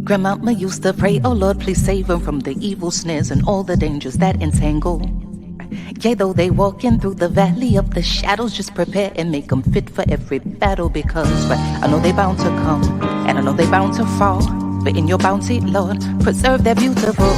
Grandmama used to pray, oh Lord, please save them from the evil snares and all the dangers that entangle. Yea, though they walking through the valley of the shadows, just prepare and make them fit for every battle. Because I know they bound to come, and I know they bound to fall, but in your bounty, Lord, preserve their beautiful.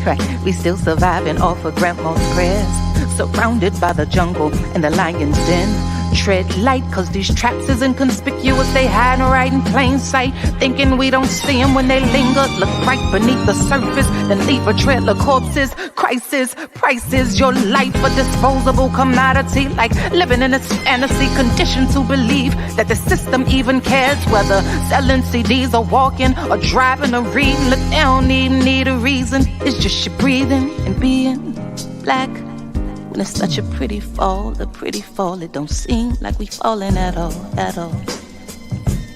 Right, we still surviving off of grandma's prayers, surrounded by the jungle and the lion's den. Tread light, cause these traps is inconspicuous. They hide right in plain sight, thinking we don't see them when they linger. Look right beneath the surface, then leave a trail of corpses. Crisis, prices, your life a disposable commodity. Like living in this fantasy, conditioned to believe that the system even cares. Whether selling CDs or walking or driving or reading, look, they don't even need a reason. It's just you breathing and being black. When it's such a pretty fall, it don't seem like we falling at all, at all.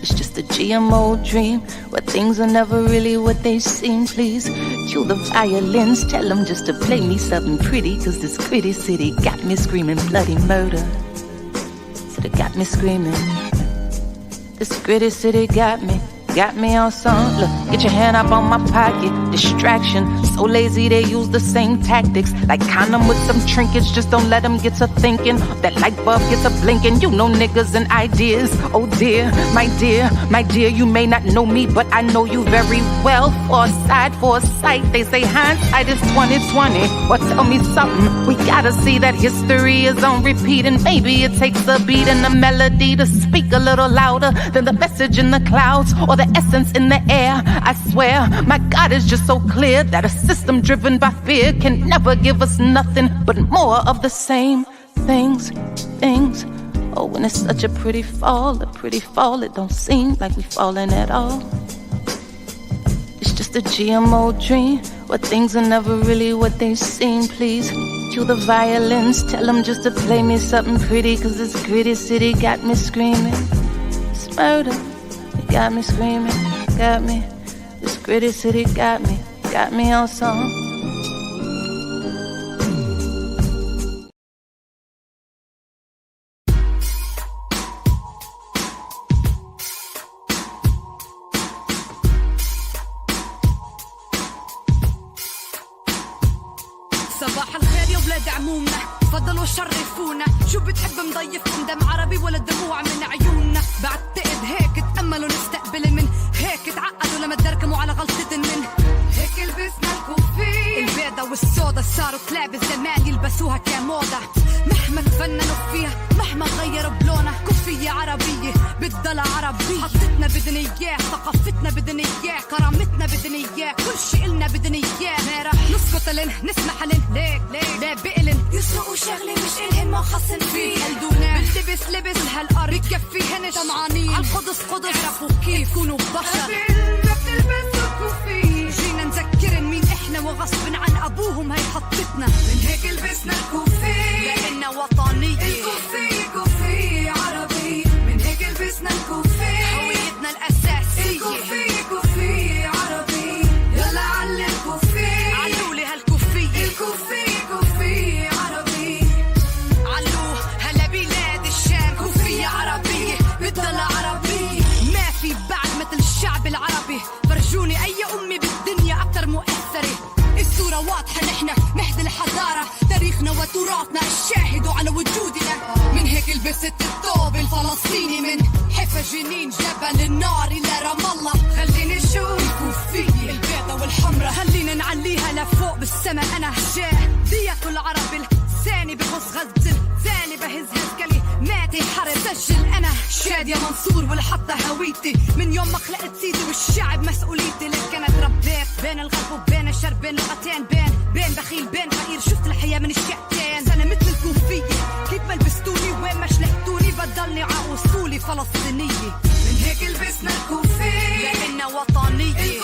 It's just a GMO dream, where things are never really what they seem. Please cue the violins, tell them just to play me something pretty, cause this gritty city got me screaming bloody murder. So they got me screaming. This gritty city got me on some. Look, get your hand up on my pocket. Distraction, so lazy they use the same tactics. Like condom with some trinkets, just don't let them get to thinking. That light bulb gets a blinking. You know niggas and ideas. Oh dear, my dear, you may not know me, but I know you very well. Foresight, they say hindsight is 20/20. Well, tell me something, we gotta see that history is on repeat. And maybe it takes a beat and a melody to speak a little louder than the message in the clouds or the essence in the air. I swear, my God is just so clear that a system driven by fear can never give us nothing but more of the same things. Oh, when it's such a pretty fall, it don't seem like we falling at all. It's just a GMO dream, where things are never really what they seem. Please cue the violins, tell them just to play me something pretty, cause this gritty city got me screaming. It's murder. Got me screaming, got me. This gritty city got me on song. صباح الخير يا ولاد عمومنا، تفضلوا شرفونا. شو بتحب مضيفكم، دم عربي ولا دموع من عيوننا؟ بعتقد هيك تأملوا نستقبل، من هيك تعقدوا لما تدركموا على غلطة من هيك لبسنا الكوفي البيضة والسودا، صاروا كلاب الزمان يلبسوها كموضة. مهما تفننوا فيها، مهما غيروا بلونها، كوفية عربية بتضل عربية. حطتنا بدنا اياه، ثقافتنا بدنا اياه، كرامتنا بدنا اياه، كل شي إلنا بدنا اياه. ما رح نسكت لن نسمح لن ليه بقلن يسرقوا شغلة مش إلهن ما خصن فيه. قلدونا باللبس لبس هالأرض بكفيهن طمعانين عالقدس قدس، عرفوا كيف كونوا بشر. بتلبسوا كوفي، جينا نذكرن مين إحنا وغصب عن أبوهم هي حطتنا. من هيك لبسنا الكوفي لأننا وطنية. كوفي عربي، من هيك لبسنا الكوفي هويتنا الأساسية. كوفي عربي، يلا علي الكوفي، علولي هالكوفية. كوفي عربي، علوه هلا بلاد الشام. كوفية عربية بتضل عربية، ما في بعد مثل الشعب العربي. فرجوني أي أمي بالدنيا أكتر مؤثرة. الصورة واضحة، نحنا مهد الحضارة، تاريخنا وتراثنا الشاهد على وجودنا. من هيك لبست الثوب الفلسطيني، من حفا جنين جبل النار إلى رام الله. خليني نشوف الكوفية البيضة والحمرة، خلينا نعليها لفوق بالسما. أنا دية العرب الثاني بخص غزة الثاني، بهز كلماتي حرب. سجل أنا شادية منصور والحطة هويتي، من يوم ما خلقت سيدي والشعب مسؤوليتي. لك أنا تربيت بين الغرب وبين الشرق، بين لغتين، بين بخيل بين فقير. شفت الحياة من الشقتين، أنا مثل الكوفية، كيف ما لبستوني وين ما شلحتوني بضلني عاوصولي فلسطينية. من هيك لبسنا الكوفي لأننا وطنية.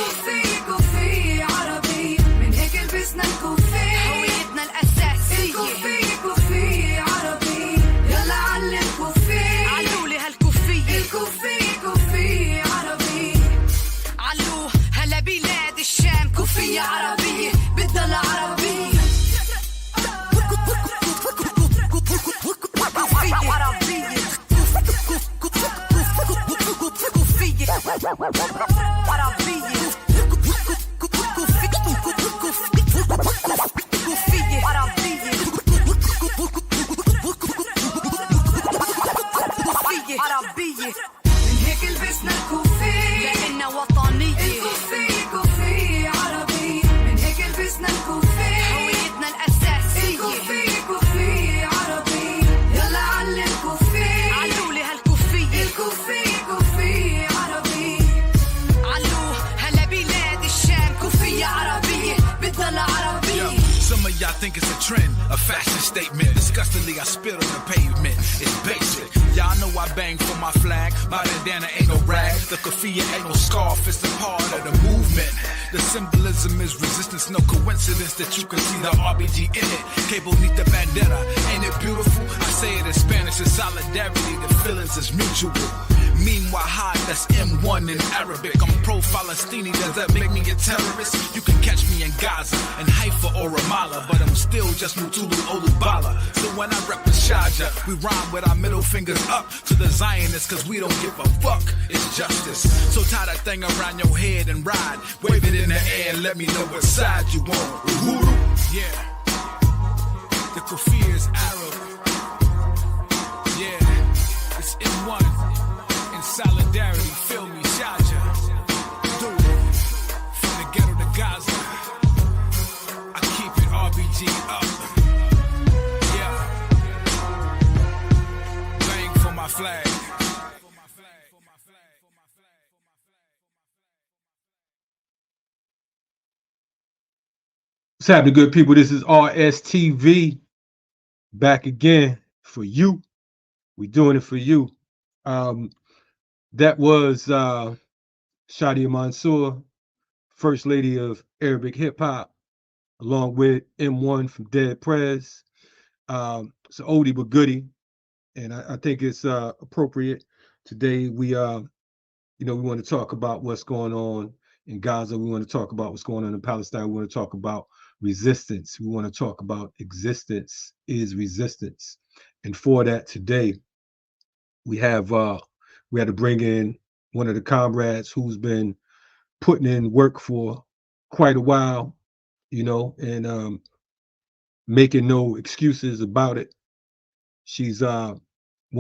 كوفي عربي، من هيك لبسنا الكوفي هويتنا الأساسية. كوفي عربي، يلا علي الكوفي، علولي هالكوفية. كوفي عربي، علوه هلا بلاد الشام. كوفية عربية بتضل عربية. كوفية think it's a trend, a fashion statement. Disgustingly, I spit on the pavement. It's basic. Y'all know I bang for my flag. My bandana ain't no rag. The kafia ain't no scarf. It's a part of the movement. The symbolism is resistance. No coincidence that you can see the RBG in it. Cable need the bandana. Ain't it beautiful? I say it in Spanish. It's solidarity. The feelings is mutual. Meanwhile, high, that's M1 in Arabic. I'm pro-Falastini, does that make me a terrorist? You can catch me in Gaza, in Haifa or Ramallah, but I'm still just Mutulu Olubala. So when I rep the Shaja, we rhyme with our middle fingers up to the Zionists, cause we don't give a fuck, it's justice. So tie that thing around your head and ride, wave it in the air and let me know what side you on. Uhuru, yeah. The kufir is Arab. Yeah, it's M1. Solidarity, feel me, Shaja. Do it. From the ghetto to Gaza, I keep it RBG up. Yeah. Bang for my flag. What's happening, good people? This is RSTV back again for you. We doing it for you. That was Shadia Mansour, First Lady of Arabic Hip Hop, along with M1 from Dead Prez. It's an oldie but goodie, and I think it's appropriate today. We want to talk about what's going on in Gaza. We want to talk about what's going on in Palestine. We want to talk about resistance. We want to talk about existence is resistance, and for that today, we had to bring in one of the comrades who's been putting in work for quite a while, and making no excuses about it. She's one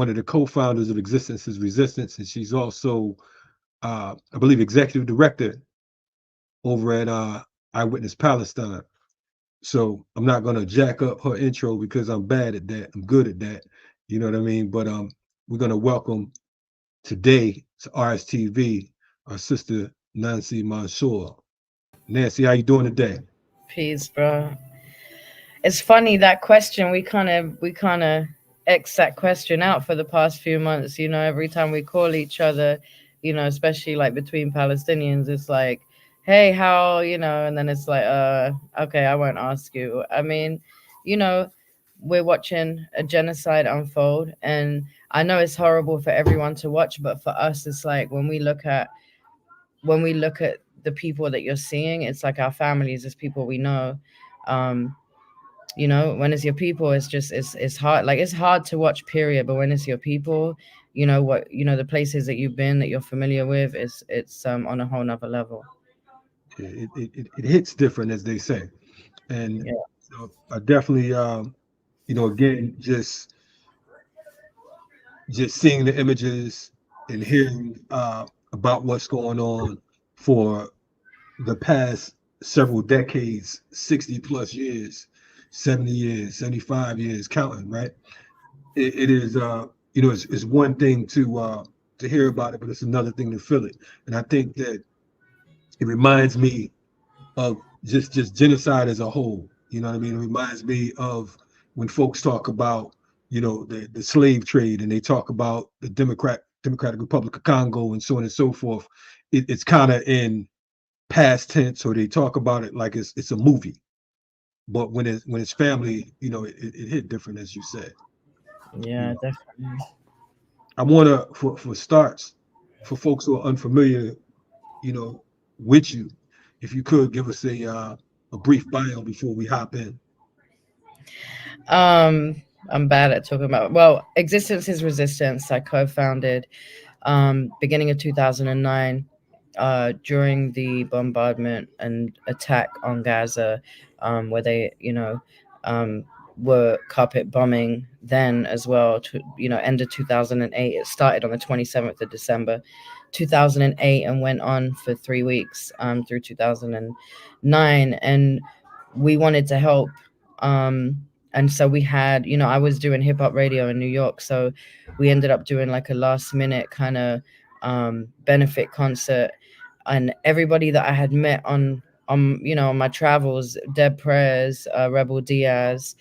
of the co-founders of Existence is Resistance, and she's also, I believe, executive director over at Eyewitness Palestine. So I'm not going to jack up her intro because I'm bad at that. I'm good at that. You know what I mean? But we're going to welcome today to RSTV our sister Nancy Mansour. Nancy, how you doing today? Peace, bro. It's funny that question. We kind of X that question out for the past few months. Every time we call each other, especially like between Palestinians, it's like, hey, how, and then it's like, okay, I won't ask you. I mean, we're watching a genocide unfold, and I know it's horrible for everyone to watch, but for us, it's like when we look at the people that you're seeing, it's like our families, it's people we know. When it's your people, it's hard. Like, it's hard to watch, period. But when it's your people, the places that you've been, that you're familiar with, it's on a whole nother level. It hits different, as they say, and so I definitely, again, just seeing the images and hearing about what's going on for the past several decades, 60 plus years, 70 years, 75 years, counting, right? It is, it's one thing to hear about it, but it's another thing to feel it. And I think that it reminds me of just genocide as a whole. You know what I mean? It reminds me of when folks talk about, the slave trade, and they talk about the Democratic Republic of Congo and so on and so forth. It's kind of in past tense, or they talk about it like it's a movie. But when it's family, it hit different, as you said. Yeah, definitely. I want to, for starts, for folks who are unfamiliar, with you, if you could give us a brief bio before we hop in. I'm bad at talking about. Well, Existence is Resistance, I co-founded beginning of 2009 during the bombardment and attack on Gaza, where they, were carpet bombing then as well. End of 2008. It started on the 27th of December 2008 and went on for 3 weeks through 2009, and we wanted to help. And so we had, I was doing hip hop radio in New York, so we ended up doing like a last minute kind of benefit concert, and everybody that I had met on on my travels, Deb Prez, Rebel Diaz,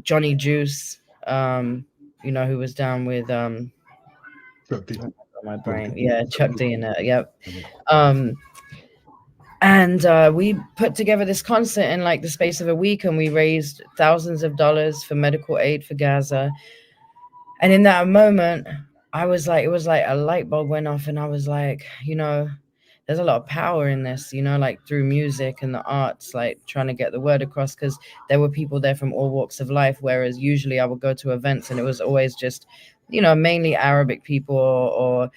Johnny Juice, who was down with Chuck D. my brain. Okay. Yeah, Chuck D. D in it. Yep. Mhm. And we put together this concert in like the space of a week, and we raised thousands of dollars for medical aid for Gaza. And in that moment, I was like, it was like a light bulb went off, and I was like, there's a lot of power in this, like through music and the arts, like trying to get the word across, because there were people there from all walks of life. Whereas usually I would go to events and it was always just, mainly Arabic people or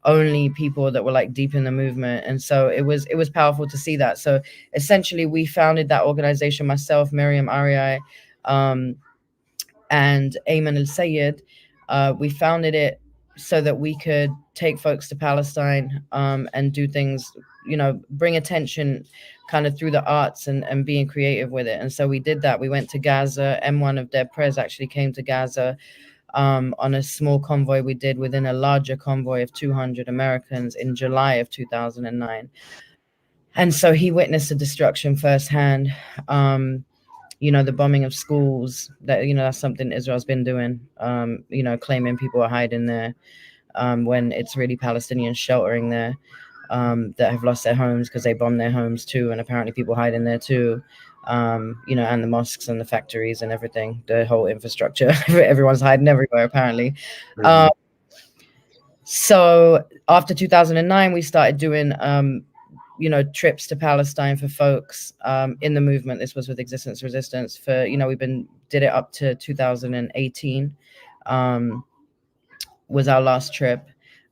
only people that were like deep in the movement. And so it was powerful to see that. So essentially we founded that organization, myself, Miriam Ariai, and Ayman El Sayed. We founded it so that we could take folks to Palestine, and do things, bring attention kind of through the arts and being creative with it. And so we did that. We went to Gaza. M1 of Deb Prez actually came to Gaza on a small convoy we did within a larger convoy of 200 Americans in July of 2009. And so he witnessed the destruction firsthand. The bombing of schools, that's something Israel's been doing, claiming people are hiding there, when it's really Palestinians sheltering there, that have lost their homes because they bombed their homes too. And apparently people hide in there too, and the mosques and the factories and everything, the whole infrastructure, everyone's hiding everywhere apparently. So after 2009, we started doing, trips to Palestine for folks in the movement. This was with Existence Resistance for, did it up to 2018, was our last trip.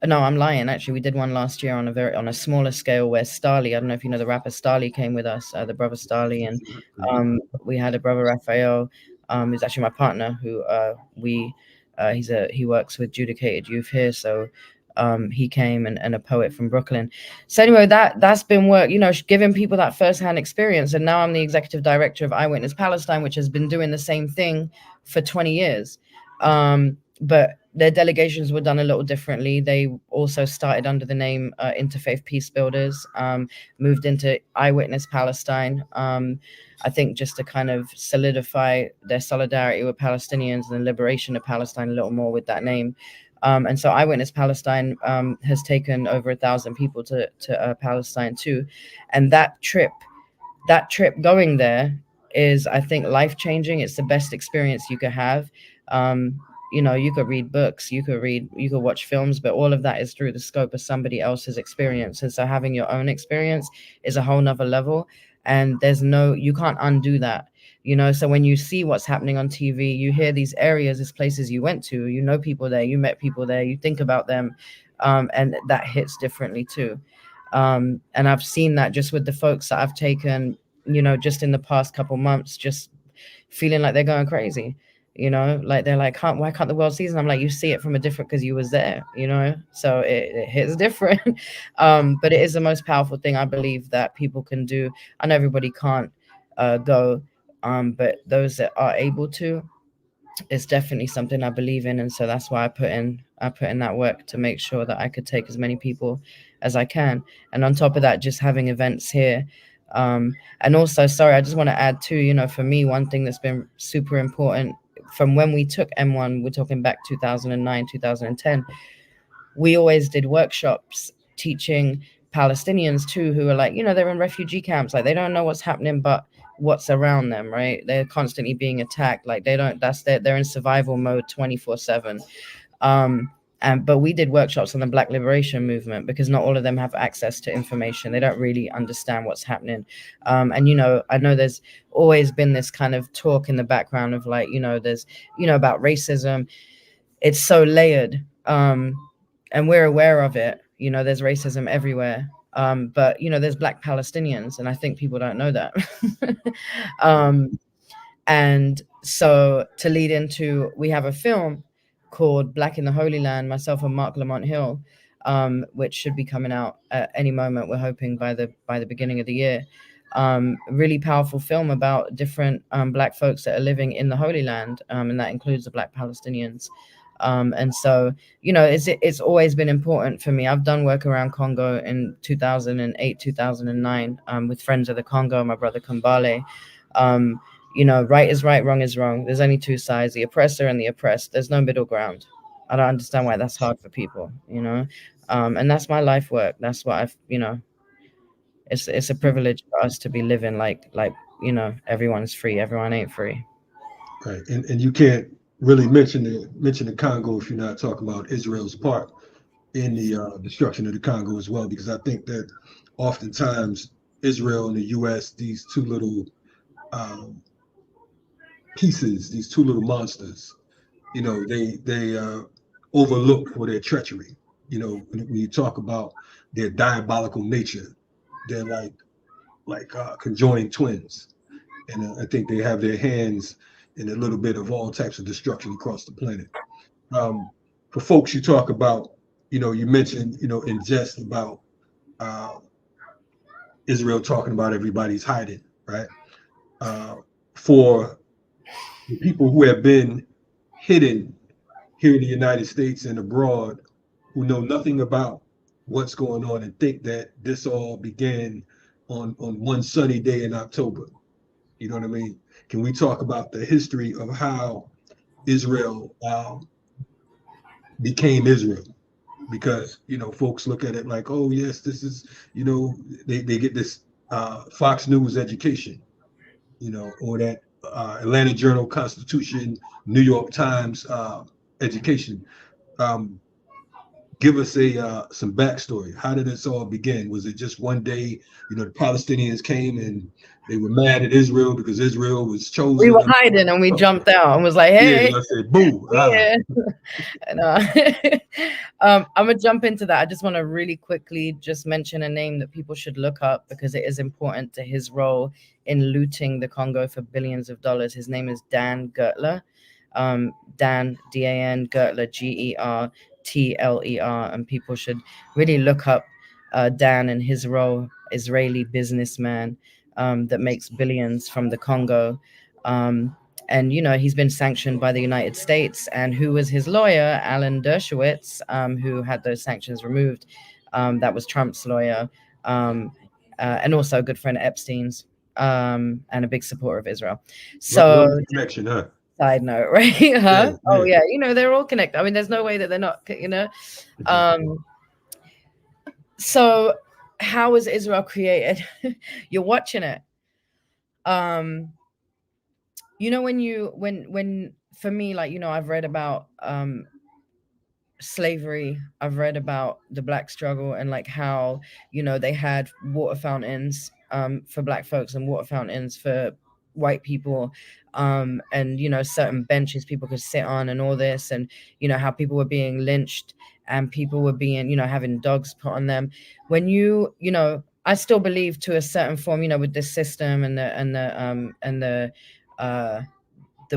No, I'm lying. Actually, we did one last year on a smaller scale where Starly, I don't know if you know the rapper Starly, came with us, the brother Starly, and we had a brother Raphael, who's actually my partner, who he works with Judicated Youth here, so he came, and a poet from Brooklyn. So anyway, that's been work, giving people that firsthand experience. And now I'm the executive director of Eyewitness Palestine, which has been doing the same thing for 20 years. But their delegations were done a little differently. They also started under the name Interfaith Peace Builders, moved into Eyewitness Palestine, I think just to kind of solidify their solidarity with Palestinians and the liberation of Palestine a little more with that name. And so Eyewitness Palestine has taken over 1,000 people to Palestine too. And that trip going there is, I think, life-changing. It's the best experience you could have. You could read books, you could watch films, but all of that is through the scope of somebody else's experience. And so having your own experience is a whole nother level. And you can't undo that. So when you see what's happening on TV, you hear these areas, these places you went to, people there, you met people there, you think about them, and that hits differently too. And I've seen that just with the folks that I've taken, just in the past couple months, just feeling like they're going crazy, like they're like, why can't the world see this? And I'm like, you see it from a different, because you was there, so it hits different. But it is the most powerful thing I believe that people can do. I know everybody can't go, but those that are able to, it's definitely something I believe in. And so that's why I put in that work to make sure that I could take as many people as I can. And on top of that, just having events here. And also, sorry, I just want to add too, for me, one thing that's been super important from when we took M1, we're talking back 2009, 2010, we always did workshops teaching Palestinians too, who are like, they're in refugee camps, like they don't know what's happening, but what's around them, right? They're constantly being attacked. Like they're in survival mode 24/7. But we did workshops on the Black Liberation Movement, because not all of them have access to information. They don't really understand what's happening. And, I know there's always been this kind of talk in the background of like, there's, about racism. It's so layered. And we're aware of it. There's racism everywhere. But, there's Black Palestinians, and I think people don't know that. And so to lead into, we have a film called Black in the Holy Land, myself and Mark Lamont Hill, which should be coming out at any moment. We're hoping by the beginning of the year. Really powerful film about different Black folks that are living in the Holy Land, and that includes the Black Palestinians. And so, it's always been important for me. I've done work around Congo in 2008, 2009, with Friends of the Congo, my brother Kambale. Right is right, wrong is wrong. There's only two sides, the oppressor and the oppressed. There's no middle ground. I don't understand why that's hard for people, and that's my life work. That's what it's a privilege for us to be living like everyone's free. Everyone ain't free. Right. And you can't really mention the Congo if you're not talking about Israel's part in the destruction of the Congo as well, because I think that oftentimes Israel and the U.S., these two little pieces, these two little monsters, they overlook for their treachery. When you talk about their diabolical nature, they're like conjoined twins, and I think they have their hands in a little bit of all types of destruction across the planet. For folks you talk about, you mentioned, in jest about Israel talking about everybody's hiding, right? For the people who have been hidden here in the United States and abroad, who know nothing about what's going on and think that this all began on one sunny day in October. You know what I mean? Can we talk about the history of how Israel became Israel? Because folks look at it like, oh yes, this is, they get this Fox News education, or that Atlanta Journal Constitution, New York Times education. Give us some backstory. How did this all begin? Was it just one day, the Palestinians came and they were mad at Israel because Israel was chosen? We were hiding and we jumped out and was like, hey. Yeah, I said, boo. Yeah. And, I'm gonna jump into that. I just want to really quickly just mention a name that people should look up because it is important to his role in looting the Congo for billions of dollars. His name is Dan Gertler. Dan, D-A-N, Gertler, Gertler, and people should really look up Dan and his role, Israeli businessman that makes billions from the Congo. And, he's been sanctioned by the United States. And who was his lawyer? Alan Dershowitz, who had those sanctions removed. That was Trump's lawyer. And also a good friend of Epstein's, and a big supporter of Israel. So connection, huh? Side note, right? Huh? Yeah. Oh yeah, they're all connected. I mean, there's no way that they're not, So how was Israel created? You're watching it. When for me, I've read about slavery, I've read about the Black struggle and how they had water fountains for Black folks and water fountains for white people, and certain benches people could sit on and all this, and how people were being lynched and people were being having dogs put on them. When I still believe to a certain form, with this system and the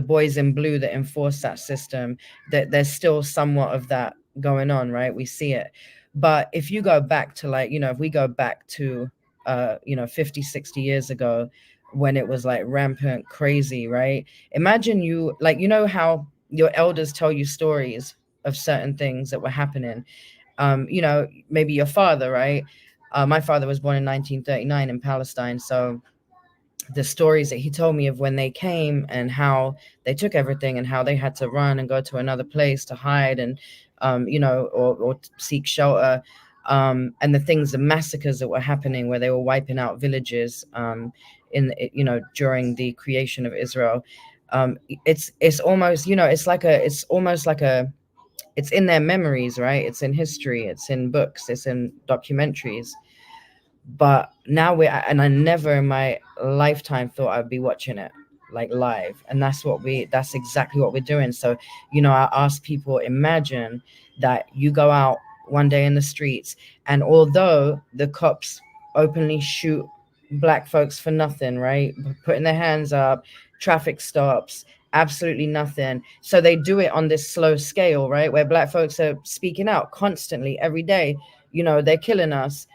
boys in blue that enforce that system, that there's still somewhat of that going on, right? We see it. But if you go back to if we go back to 50, 60 years ago, when it was rampant crazy, right? Imagine how your elders tell you stories of certain things that were happening. Maybe your father, right? My father was born in 1939 in Palestine. So the stories that he told me of when they came and how they took everything and how they had to run and go to another place to hide and, or seek shelter. And the massacres that were happening where they were wiping out villages, during the creation of Israel. It's almost, it's in their memories, right? It's in history, it's in books, it's in documentaries. But now and I never in my lifetime thought I'd be watching it live. And that's exactly what we're doing. So, I ask people, imagine that you go out one day in the streets, and although the cops openly shoot Black folks for nothing, right? Putting their hands up, traffic stops, absolutely nothing. So they do it on this slow scale, right? Where Black folks are speaking out constantly every day. They're killing us.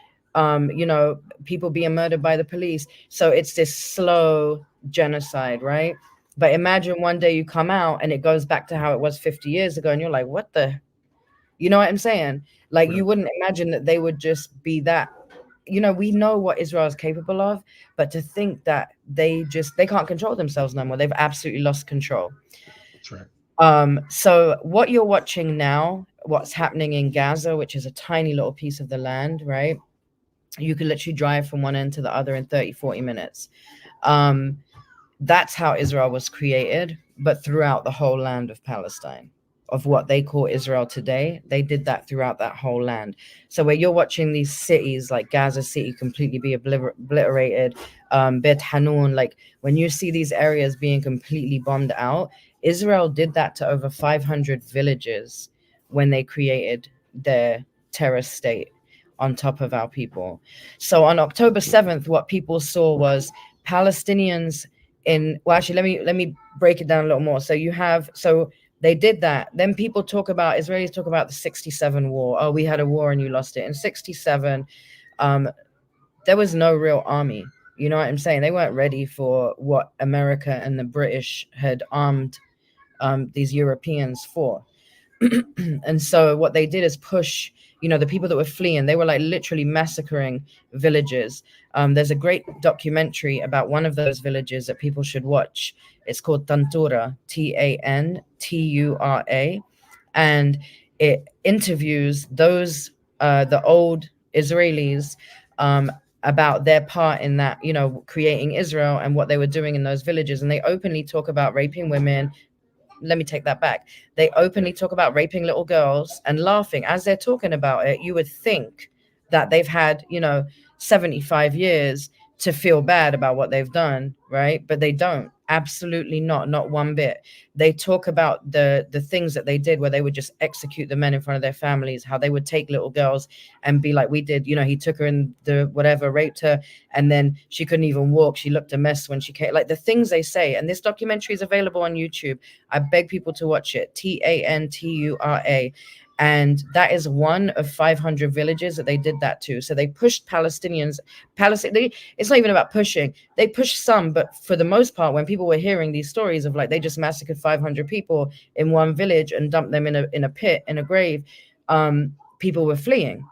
People being murdered by the police. So it's this slow genocide, right? But imagine one day you come out and it goes back to how it was 50 years ago, and you're like, what the, you know what I'm saying? Like, you wouldn't imagine that they would just be that. We know what Israel is capable of, but to think that they can't control themselves no more. They've absolutely lost control. That's right. So what you're watching now, what's happening in Gaza, which is a tiny little piece of the land, right? You can literally drive from one end to the other in 30, 40 minutes. That's how Israel was created, but throughout the whole land of Palestine, of what they call Israel today, they did that throughout that whole land. So where you're watching these cities like Gaza City completely be obliterated, Bet Hanun, like when you see these areas being completely bombed out, Israel did that to over 500 villages when they created their terror state on top of our people. So on October 7th, what people saw was Palestinians actually, let me break it down a little more. So they did that. Then Israelis talk about the 67 war. Oh, we had a war and you lost it. In 67, there was no real army. You know what I'm saying? They weren't ready for what America and the British had armed these Europeans for. And so what they did is push, the people that were fleeing, they were like literally massacring villages. There's a great documentary about one of those villages that people should watch. It's called Tantura, Tantura, and it interviews the old Israelis about their part in that, creating Israel and what they were doing in those villages. And they openly talk about raping women. Let me take that back. They openly talk about raping little girls and laughing as they're talking about it. You would think that they've had, 75 years to feel bad about what they've done, right? But they don't. Absolutely not one bit. They talk about the things that they did where they would just execute the men in front of their families, how they would take little girls and be like, we did, he took her in the whatever, raped her, and then she couldn't even walk. She looked a mess when she came. Like the things they say. And this documentary is available on YouTube. I beg people to watch it. Tantura. And that is one of 500 villages that they did that to. So they pushed Palestinians. It's not even about pushing. They pushed some, but for the most part, when people were hearing these stories of like they just massacred 500 people in one village and dumped them in a pit, in a grave, people were fleeing.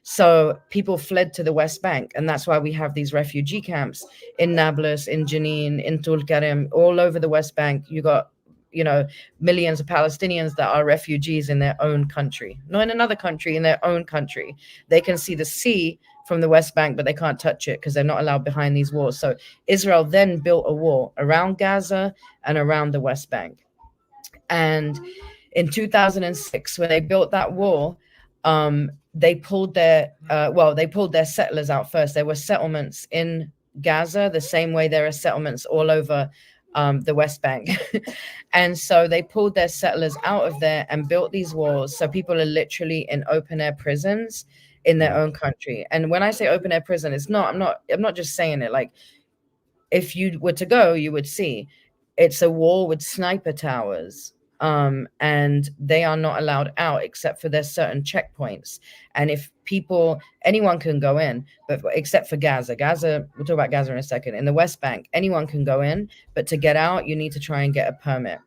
So people fled to the West Bank, and that's why we have these refugee camps in Nablus, in Jenin, in Tulkarem, all over the West Bank. You got millions of Palestinians that are refugees in their own country, not in another country, in their own country. They can see the sea from the West Bank, but they can't touch it because they're not allowed behind these walls. So Israel then built a wall around Gaza and around the West Bank. And in 2006, when they built that wall, they pulled their settlers out first. There were settlements in Gaza the same way there are settlements all over the West Bank. And so they pulled their settlers out of there and built these walls. So people are literally in open air prisons in their own country. And when I say open air prison, I'm not just saying it. Like, if you were to go, you would see it's a wall with sniper towers. And they are not allowed out except for there's certain checkpoints. And if anyone can go in, but except for Gaza, we'll talk about Gaza in a second. In the West Bank, anyone can go in, but to get out, you need to try and get a permit.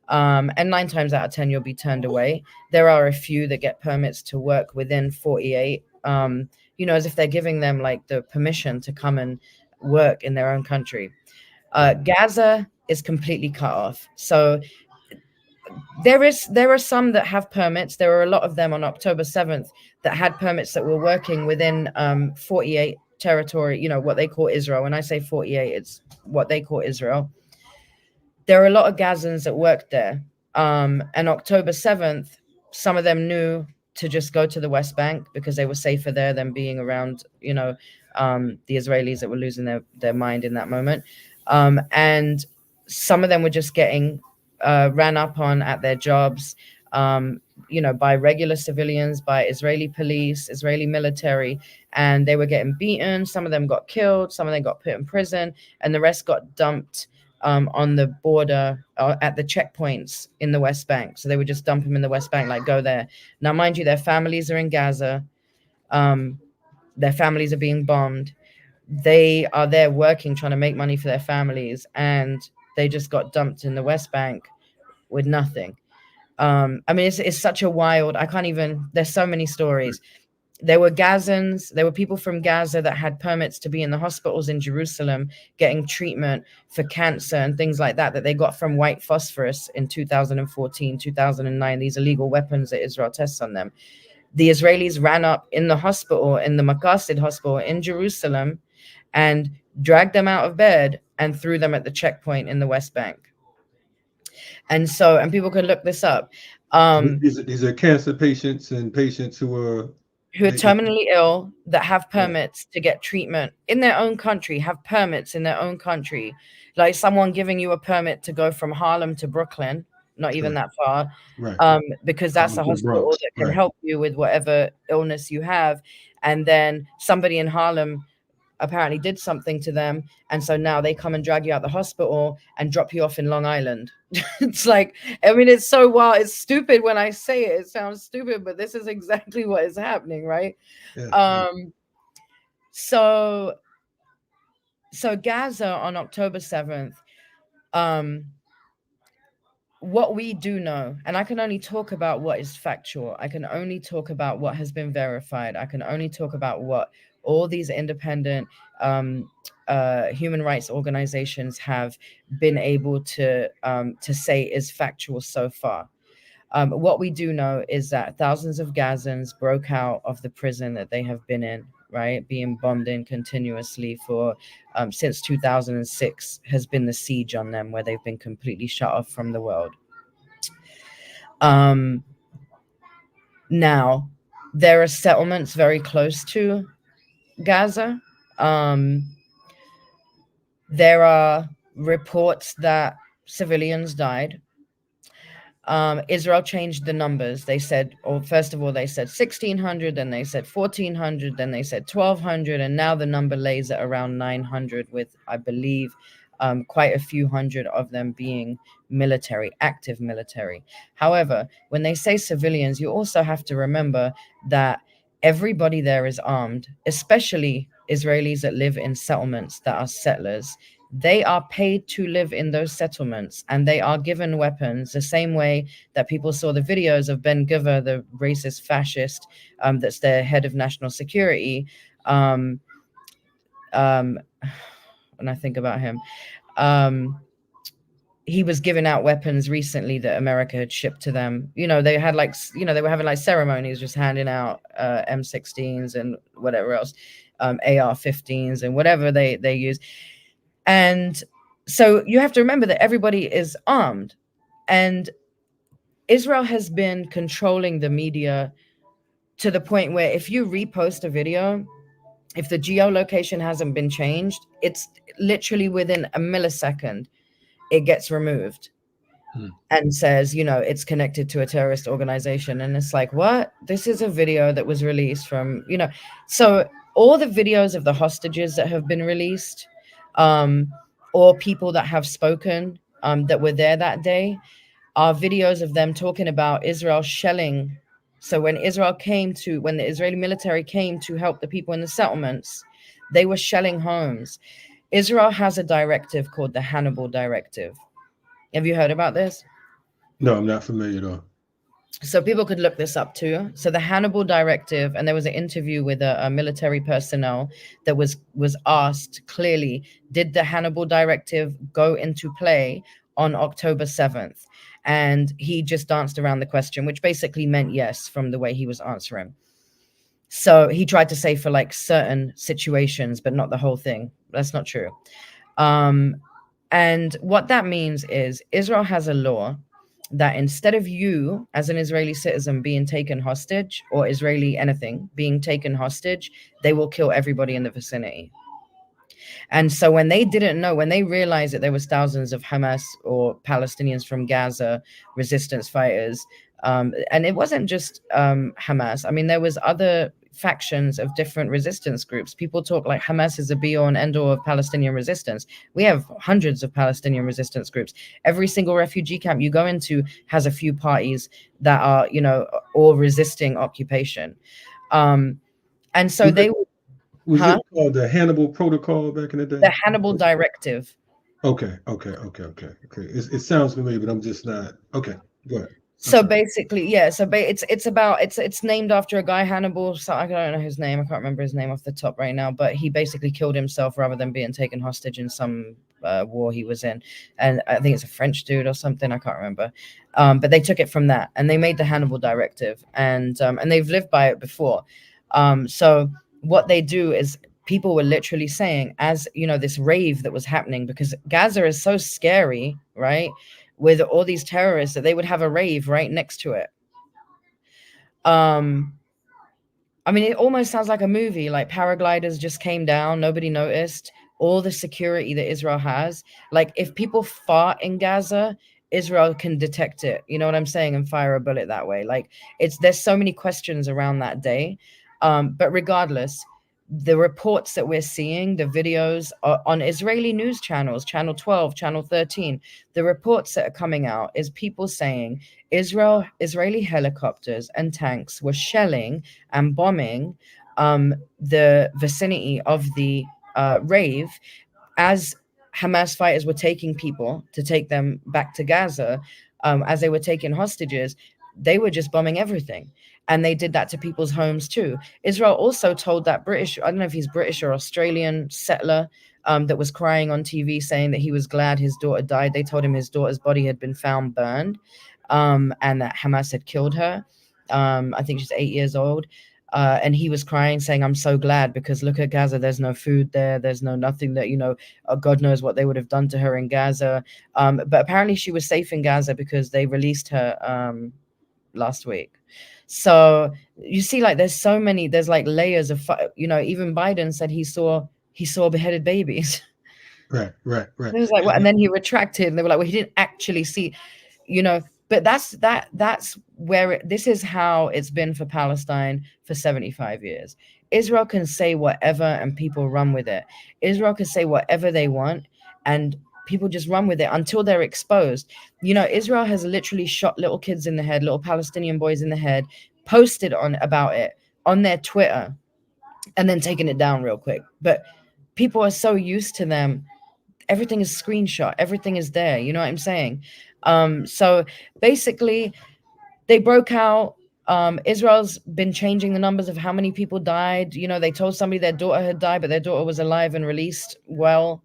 And 9 times out of 10, you'll be turned away. There are a few that get permits to work within 48, as if they're giving them like the permission to come and work in their own country. Gaza is completely cut off. So there are some that have permits. There are a lot of them on October 7th that had permits that were working within 48 territory, what they call Israel. When I say 48, it's what they call Israel. There are a lot of Gazans that worked there. And October 7th, some of them knew to just go to the West Bank because they were safer there than being around, the Israelis that were losing their mind in that moment. And some of them were just getting ran up on at their jobs, by regular civilians, by Israeli police, Israeli military, and they were getting beaten. Some of them got killed, some of them got put in prison, and the rest got dumped on the border at the checkpoints in the West Bank. So they would just dump them in the West Bank, like, go there. Now, mind you, their families are in Gaza. Their families are being bombed. They are there working, trying to make money for their families. And They just got dumped in the West Bank with nothing. I mean, it's such a wild, I can't even, there's so many stories. There were Gazans, there were people from Gaza that had permits to be in the hospitals in Jerusalem getting treatment for cancer and things like that they got from white phosphorus in 2014, 2009, these illegal weapons that Israel tests on them. The Israelis ran up in the hospital, in the Maqasid hospital in Jerusalem, and dragged them out of bed and threw them at the checkpoint in the West Bank. And so, and people can look this up. These are cancer patients and patients who are Terminally ill that have permits to get treatment in their own country, have permits in their own country. Like someone giving you a permit to go from Harlem to Brooklyn, not even that far, because that's a hospital that can help you with whatever illness you have. And then somebody in Harlem apparently did something to them, and so now they come and drag you out the hospital and drop you off in Long Island. It's like, I mean, it's so wild. It's stupid when I say it. It sounds stupid, but this is exactly what is happening, right? So Gaza on October 7th, what we do know, and I can only talk about what is factual. I can only talk about what has been verified. I can only talk about what all these independent human rights organizations have been able to say is factual so far. What we do know is that thousands of Gazans broke out of the prison that they have been in, right? Being bombed in continuously for since 2006 has been the siege on them, where they've been completely shut off from the world. Now, there are settlements very close to Gaza. There are reports that civilians died. Israel changed the numbers. They said, or first of all, they said 1,600, then they said 1,400, then they said 1,200, and now the number lays at around 900, with, I believe, quite a few hundred of them being military, active military. However, when they say civilians, you also have to remember that everybody there is armed, especially Israelis that live in settlements that are settlers. They are paid to live in those settlements, and they are given weapons the same way that people saw the videos of Ben Gvir, the racist fascist that's the head of national security. When I think about him, he was giving out weapons recently that America had shipped to them. You know, they had like, you know, they were having like ceremonies just handing out M16s and whatever else, AR-15s and whatever they use. And so you have to remember that everybody is armed, and Israel has been controlling the media to the point where if you repost a video, if the geolocation hasn't been changed, it's literally within a millisecond, it gets removed and says, you know, it's connected to a terrorist organization. And it's like, what? This is a video that was released from, you know, so all the videos of the hostages that have been released, or people that have spoken that were there that day, are videos of them talking about Israel shelling. So when the Israeli military came to help the people in the settlements, they were shelling homes. Israel has a directive called the Hannibal Directive. Have you heard about this? No, I'm not familiar at all. So people could look this up too. So the Hannibal Directive, and there was an interview with a military personnel that was asked clearly, did the Hannibal Directive go into play on October 7th? And he just danced around the question, which basically meant yes from the way he was answering. So he tried to say for like certain situations, but not the whole thing. That's not true. And what that means is Israel has a law that instead of you as an Israeli citizen being taken hostage, or Israeli anything being taken hostage, they will kill everybody in the vicinity. And so when they didn't know, when they realized that there was thousands of Hamas or Palestinians from Gaza resistance fighters, and it wasn't just Hamas. I mean, there was other factions of different resistance groups. People talk like Hamas is a be-all and end-all of Palestinian resistance. We have hundreds of Palestinian resistance groups. Every single refugee camp you go into has a few parties that are, you know, all resisting occupation. And so Was it called the Hannibal Protocol back in the day? The Hannibal Directive. Okay. It sounds familiar, but I'm just not. Okay, go ahead. I'm So sorry. basically, yeah. So it's about it's named after a guy, Hannibal. So I don't know his name. I can't remember his name off the top right now. But he basically killed himself rather than being taken hostage in some war he was in, and I think it's a French dude or something. I can't remember. But they took it from that, and they made the Hannibal Directive, and they've lived by it before. So what they do is people were literally saying, as you know, this rave that was happening because Gaza is so scary, right? With all these terrorists, that they would have a rave right next to it. Um, I mean, it almost sounds like a movie. Like paragliders just came down, nobody noticed. All the security that Israel has. Like if people fart in Gaza, Israel can detect it. You know what I'm saying? And fire a bullet that way. Like there's so many questions around that day. But regardless, the reports that we're seeing, the videos on Israeli news channels, Channel 12, Channel 13, the reports that are coming out is people saying Israeli helicopters and tanks were shelling and bombing the vicinity of the rave as Hamas fighters were taking people to take them back to Gaza, as they were taking hostages. They were just bombing everything. And they did that to people's homes too. Israel also told that British, I don't know if he's British or Australian settler, that was crying on TV saying that he was glad his daughter died. They told him his daughter's body had been found burned, and that Hamas had killed her. I think she's 8 years old. And he was crying, saying, I'm so glad because look at Gaza. There's no food there. There's no nothing that, God knows what they would have done to her in Gaza. But apparently she was safe in Gaza because they released her last week. So you see, like there's like layers of, even Biden said he saw beheaded babies. Right. It was like, what? And then he retracted, and they were like, well, he didn't actually see, but that's where this is how it's been for Palestine for 75 years. Israel can say whatever and people run with it. Israel can say whatever they want and people just run with it until they're exposed. Israel has literally shot little kids in the head, little Palestinian boys in the head, posted about it on their Twitter, and then taken it down real quick. But people are so used to them. Everything is screenshot. Everything is there. You know what I'm saying? So basically, they broke out. Israel's been changing the numbers of how many people died. They told somebody their daughter had died, but their daughter was alive and released well.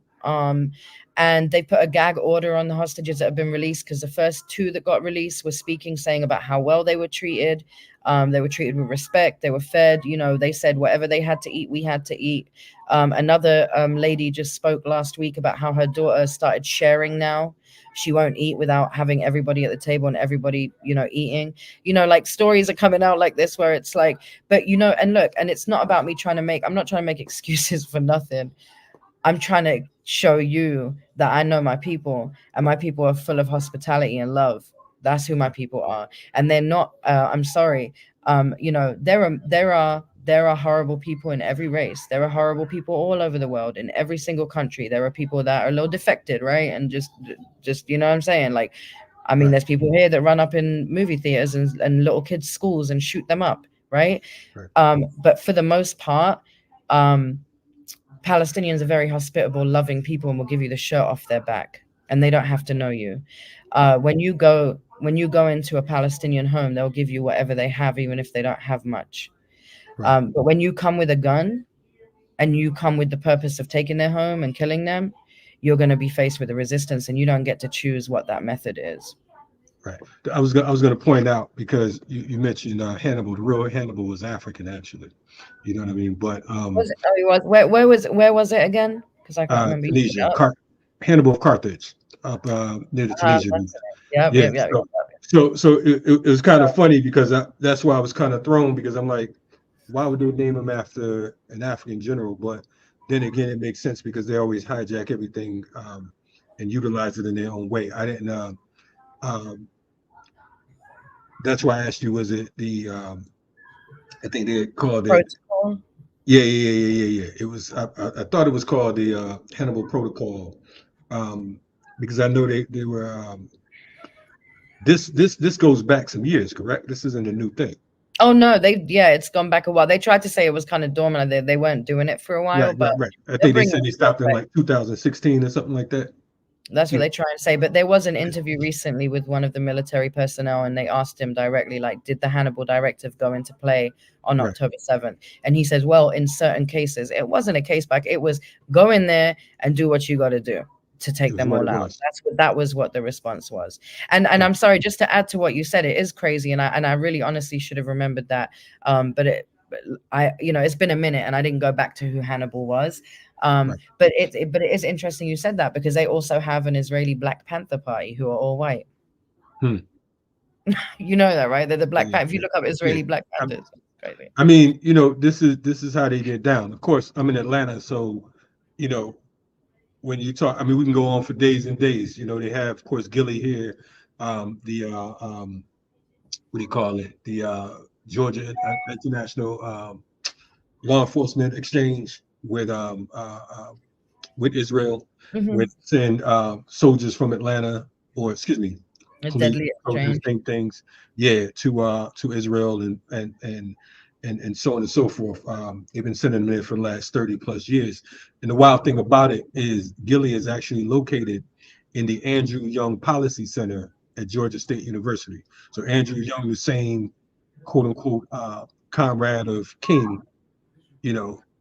And they put a gag order on the hostages that have been released because the first two that got released were speaking, saying about how well they were treated. They were treated with respect. They were fed. They said whatever they had to eat, we had to eat. Another lady just spoke last week about how her daughter started sharing now. She won't eat without having everybody at the table and everybody, eating. Like stories are coming out like this where it's like, but and look, and it's not about me I'm not trying to make excuses for nothing. I'm trying to show you that I know my people, and my people are full of hospitality and love. That's who my people are, and they're not. I'm sorry. There are horrible people in every race. There are horrible people all over the world in every single country. There are people that are a little defected, right? And just what I'm saying. Like, I mean, there's people here that run up in movie theaters and little kids' schools and shoot them up, right? But for the most part, Palestinians are very hospitable, loving people, and will give you the shirt off their back, and they don't have to know you. When you go into a Palestinian home, they'll give you whatever they have, even if they don't have much. But when you come with a gun and you come with the purpose of taking their home and killing them, you're going to be faced with a resistance, and you don't get to choose what that method is. Right. I was going to point out, because you mentioned Hannibal. The real Hannibal was African, actually. You know what I mean? But was it? Oh, he was. Where was it again? Because I can't remember. Tunisia. Hannibal of Carthage, up near the Tunisia. Yeah. So it was kind of funny because that's why I was kind of thrown, because I'm like, why would they name him after an African general? But then again, it makes sense because they always hijack everything and utilize it in their own way. I didn't. That's why I asked you, was it the I think they called it Protocol? Yeah. It was I thought it was called the Hannibal Protocol, because I know they were this goes back some years, correct? This isn't a new thing. Oh no, it's gone back a while. They tried to say it was kind of dormant. They weren't doing it for a while, Right. I think they said they stopped in like 2016 or something like that. That's what Yeah, they try and say. But there was an interview recently with one of the military personnel, and they asked him directly, like, did the Hannibal Directive go into play on right. October 7th? And he says, well, in certain cases, it wasn't a case back. It was go in there and do what you got to do to It take was them what all it out. was. That was what the response was. And Right. I'm sorry, just to add to what you said, it is crazy, and I really honestly should have remembered that. But it's been a minute, and I didn't go back to who Hannibal was. Right. But it is interesting you said that, because they also have an Israeli Black Panther Party who are all white. Hmm. You know that, right? They're the Black Yeah, Panther. If you yeah, look up yeah. Israeli Black I, Panthers, it's crazy. I mean, this is how they get down. Of course, I'm in Atlanta, so you know, when you talk, I mean, we can go on for days and days. They have, of course, Gilly here, the what do you call it? The Georgia International Law Enforcement Exchange with Israel, Hmm. where they send soldiers from Atlanta, or excuse me, A police deadly soldiers, exchange. same things, yeah, to Israel and so on and so forth. They've been sending them there for the last 30 plus years. And the wild thing about it is Gilly is actually located in the Andrew Young Policy Center at Georgia State University. So Andrew Young, the same quote unquote comrade of King,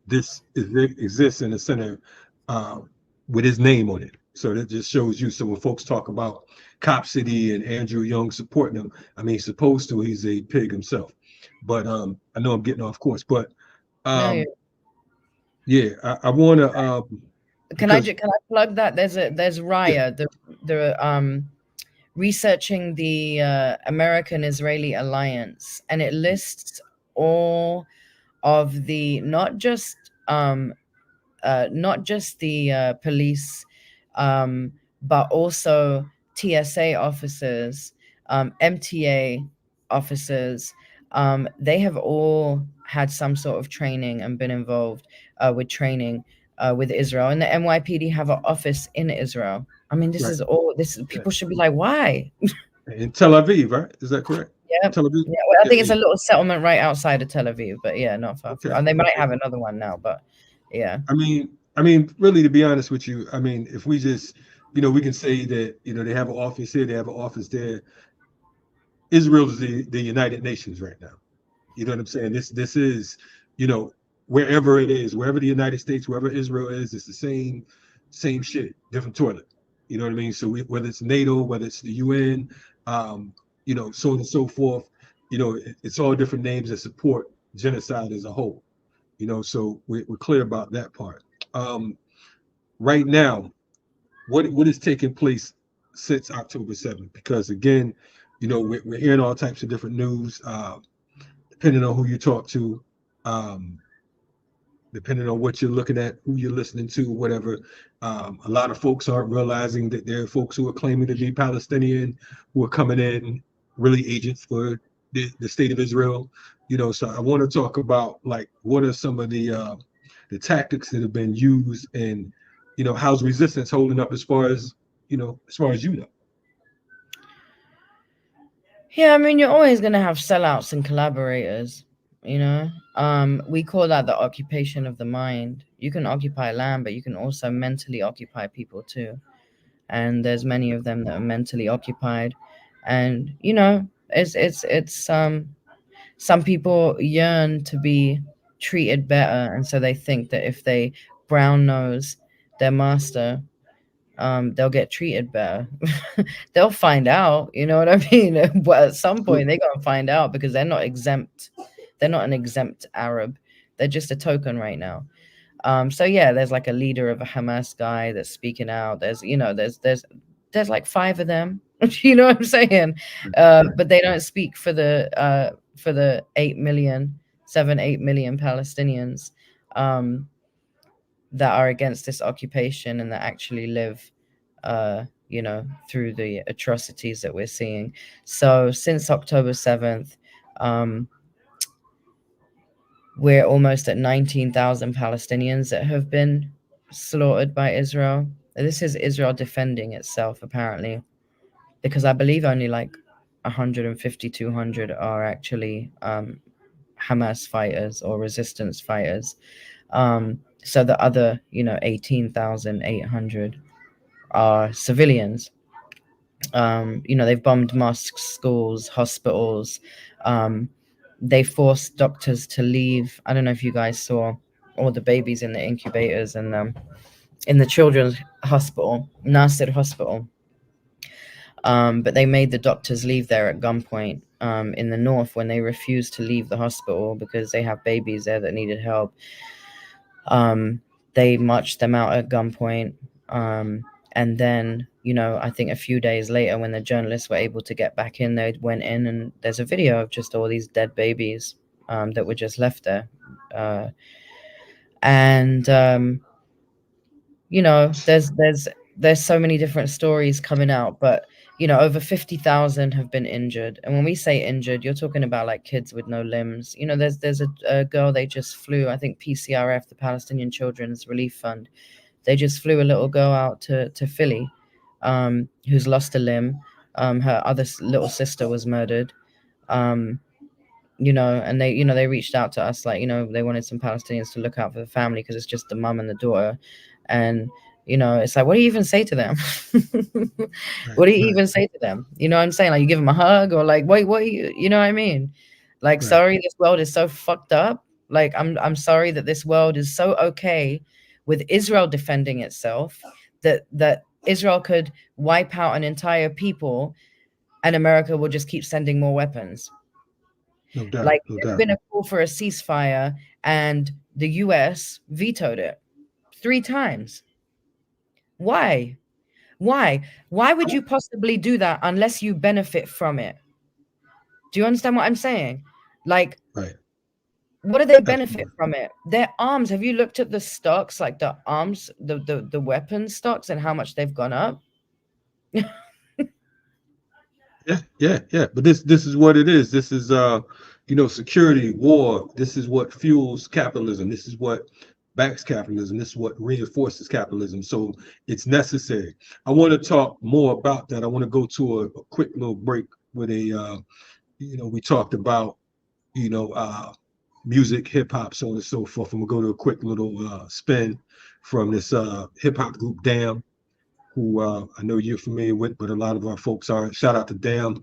this exists in the center uh, with his name on it. So that just shows you. So when folks talk about Cop City and Andrew Young supporting him, I mean, supposed to, he's a pig himself. But I know I'm getting off course. But No, yeah. um, yeah, I want to because Can I plug that? There's yeah, Raya, the researching the American Israeli alliance, and it lists all of the not just the police, um, but also TSA officers, MTA officers. They have all had some sort of training and been involved with training with Israel, and the NYPD have an office in Israel. I mean, this right, is all. This yeah. people should be like, why? In Tel Aviv, right? Is that correct? Yeah, Tel Aviv. yeah. Well, I Yeah, think it's yeah. a little settlement right outside of Tel Aviv, but yeah, not far from. Okay, And they might okay. have another one now, but yeah. I mean, really, to be honest with you, I mean, if we just, we can say that, they have an office here, they have an office there. Israel is the United Nations right now. You know what I'm saying? This is, you know, wherever it is, wherever the United States, wherever Israel is, it's the same shit, different toilet. You know what I mean? So whether it's NATO, whether it's the UN, so on and so forth, it's all different names that support genocide as a whole. So we're clear about that part. Um, right now, what is taking place since October 7th? Because again, we're hearing all types of different news. Depending on who you talk to, um, depending on what you're looking at, who you're listening to, whatever. A lot of folks aren't realizing that there are folks who are claiming to be Palestinian, who are coming in, really agents for the state of Israel. So I want to talk about, like, what are some of the tactics that have been used, and how's resistance holding up, as far as you know. Yeah, I mean, you're always gonna have sellouts and collaborators, you know. We call that the occupation of the mind. You can occupy land, but you can also mentally occupy people too. And there's many of them that are mentally occupied. And it's some people yearn to be treated better, and so they think that if they brown nose their master, they'll get treated better. They'll find out, you know what I mean? But at some point, they're gonna find out, because they're not exempt. They're not an exempt Arab. They're just a token right now. So yeah, there's like a leader of a Hamas guy that's speaking out. There's like five of them. You know what I'm saying? But they don't speak for the 8 million Palestinians. That are against this occupation and that actually live, through the atrocities that we're seeing. So since October 7th, we're almost at 19,000 Palestinians that have been slaughtered by Israel. This is Israel defending itself, apparently, because I believe only like 150, 200 are actually Hamas fighters or resistance fighters. So the other, 18,800 are civilians. They've bombed mosques, schools, hospitals. They forced doctors to leave. I don't know if you guys saw all the babies in the incubators and in the children's hospital, Nasser Hospital. But they made the doctors leave there at gunpoint in the north when they refused to leave the hospital because they have babies there that needed help. They marched them out at gunpoint. And then, I think a few days later when the journalists were able to get back in, they went in and there's a video of just all these dead babies that were just left there. There's so many different stories coming out, but over 50,000 have been injured. And when we say injured, you're talking about like kids with no limbs. There's a girl they just flew, I think PCRF, the Palestinian Children's Relief Fund. They just flew a little girl out to Philly, who's lost a limb. Her other little sister was murdered. And they reached out to us, like, they wanted some Palestinians to look out for the family because it's just the mum and the daughter. And it's like, what do you even say to them? What do you even say to them? You know what I'm saying? Like, you give them a hug or like, wait, what you know what I mean? Like, sorry, this world is so fucked up. Like, I'm sorry that this world is so okay with Israel defending itself, that Israel could wipe out an entire people and America will just keep sending more weapons. No doubt. Like, no there's doubt. been a call for a ceasefire and the US vetoed it 3 times. Why? Why would you possibly do that unless you benefit from it? Do you understand what I'm saying? Like, right. What do they benefit from it? Their arms. Have you looked at the stocks, like the arms, the weapon stocks, and how much they've gone up? Yeah. But this is what it is. This is security, war. This is what fuels capitalism. This is what backs capitalism. This is what reinforces capitalism. So it's necessary. I want to talk more about that. I want to go to a quick little break with we talked about music, hip hop, so on and so forth. And we'll go to a quick little spin from this hip hop group Damn, who I know you're familiar with, but a lot of our folks aren't. Shout out to Damn.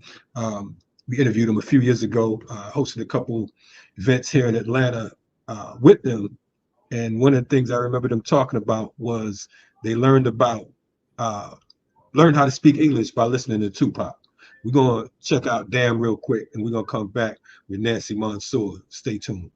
We interviewed them a few years ago, hosted a couple events here in Atlanta with them. And one of the things I remember them talking about was they learned how to speak English by listening to Tupac. We're going to check out Damn real quick, and we're going to come back with Nancy Mansour. Stay tuned.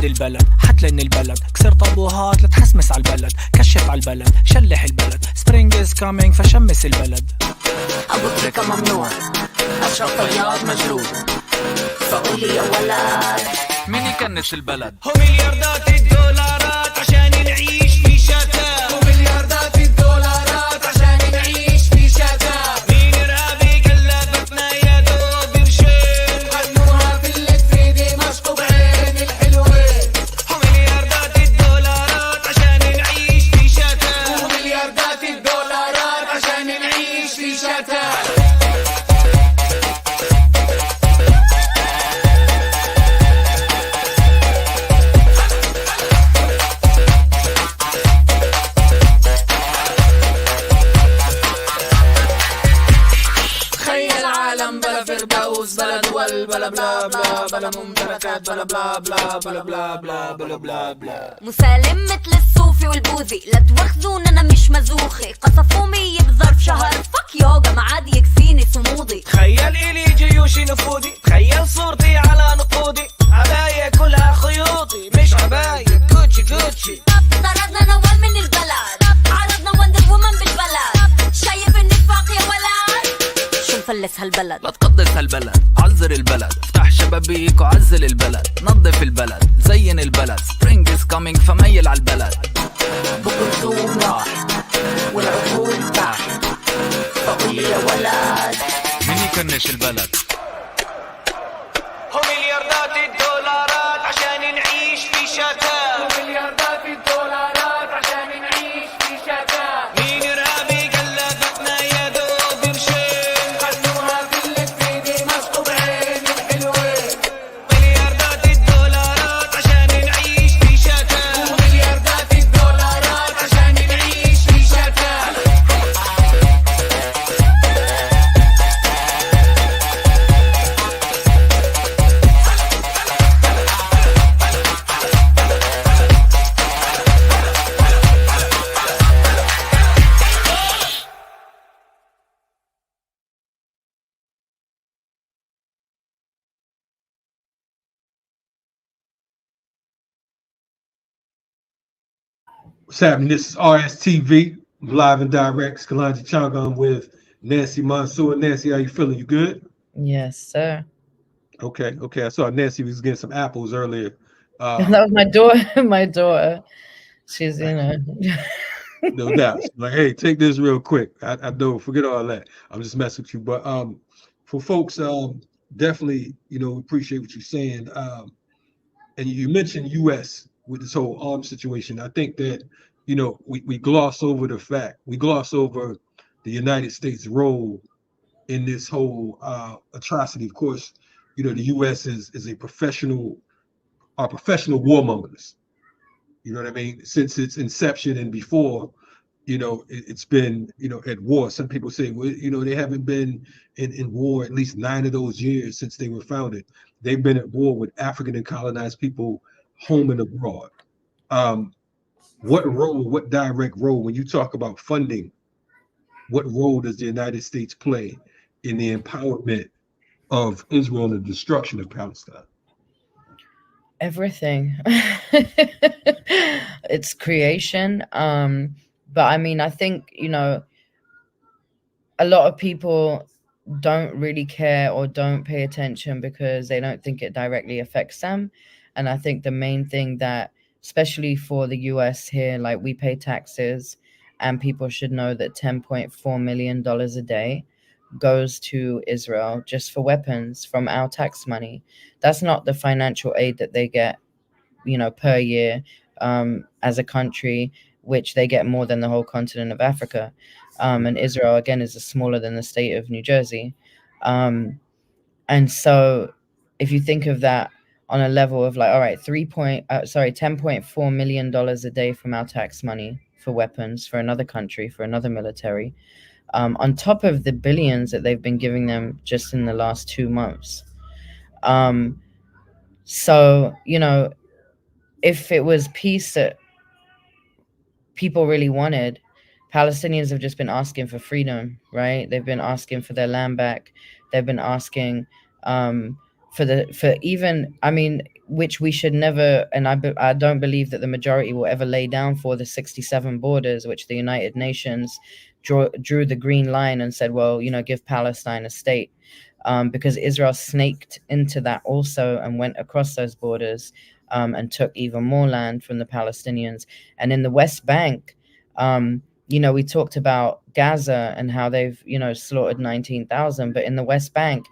البلد حتلن البلد كسر طابوهات لتحسمس على البلد كشف على البلد شلح البلد سبرينج از كامينج فشمس البلد ابو تريكة ممنوع اشرف الرياض مجروح فقولي يا ولد مين يكنس البلد هو ملياردات الدولارات عشان نعيش في شتاء هو ملياردات الدولارات عشان نعيش في شتاء مين ارهابي كلفتنا يا دوب قرشين غنوها في اللفة دمشق بعين الحلوين هو ملياردات الدولارات عشان نعيش في شتاء هو ملياردات الدولارات عشان نعيش في شتاء دول بلا بلا بلا بلا ممتلكات بلا بلا بلا بلا بلا بلا بلا بلا بلا. مسالم مثل الصوفي والبوذي، لا تواخذون انا مش مزوخي، قصفوا 100 بظرف شهر، فك يوغا ما عاد يكفيني صمودي. تخيل الي جيوشي نفودي، تخيل صورتي على نقودي، عباية كلها خيوطي مش عباية كوتشي كوتشي. طردنا نوال من البلد، عرضنا وندر وومن بالبلد، شايف النفاق يا ولد؟ شو مفلس هالبلد؟ لا تقدس هالبلد، عزر البلد، افتح شبابيك وعزل البلد، نظف البلد، زين البلد، spring is coming فميل عالبلد. بكرتون راح والعقول تحت، فقول لي يا ولد مين يكنش البلد؟ وملياردات الدولارات عشان نعيش في شتات، وملياردات الدولارات عشان نعيش في شتات. مين إرهابي قلبتنا يا دوب مشين، خدوها كلك بيدي مسكوا بعين الحلوين. ملياردات الدولارات عشان نعيش في شتات، وملياردات الدولارات عشان نعيش في شتات. What's happening? This is RSTV, live and direct. Kalonji Changa. I'm with Nancy Mansour. Nancy, how you feeling? You good? Yes, sir. Okay. I saw Nancy was getting some apples earlier. That was my daughter. My daughter. She's No doubt. She's like, hey, take this real quick. I know, forget all that. I'm just messing with you. But for folks, definitely, appreciate what you're saying. And you mentioned U.S. with this whole arms situation. I think that, we gloss over the United States role in this whole atrocity. Of course, the U.S. is a professional warmongers. You know what I mean? Since its inception and before, it's been, at war. Some people say, well, they haven't been in war at least 9 of those years since they were founded. They've been at war with African and colonized people home and abroad. What direct role, when you talk about funding, what role does the United States play in the empowerment of Israel and the destruction of Palestine? everything. It's creation. But I mean, I think, a lot of people don't really care or don't pay attention because they don't think it directly affects them. And I think the main thing that, especially for the US here, like we pay taxes, and people should know that $10.4 million a day goes to Israel just for weapons from our tax money. That's not the financial aid that they get, per year as a country, which they get more than the whole continent of Africa. And Israel, again, is smaller than the state of New Jersey. And so if you think of that on a level of like, all right, $10.4 million a day from our tax money for weapons for another country, for another military, on top of the billions that they've been giving them just in the last 2 months. So, if it was peace that people really wanted, Palestinians have just been asking for freedom, right? They've been asking for their land back. They've been asking which we should never, and I don't believe that the majority will ever lay down for the 67 borders, which the United Nations drew the green line and said, well, give Palestine a state. Because Israel snaked into that also and went across those borders and took even more land from the Palestinians. And in the West Bank, we talked about Gaza and how they've, slaughtered 19,000. But in the West Bank,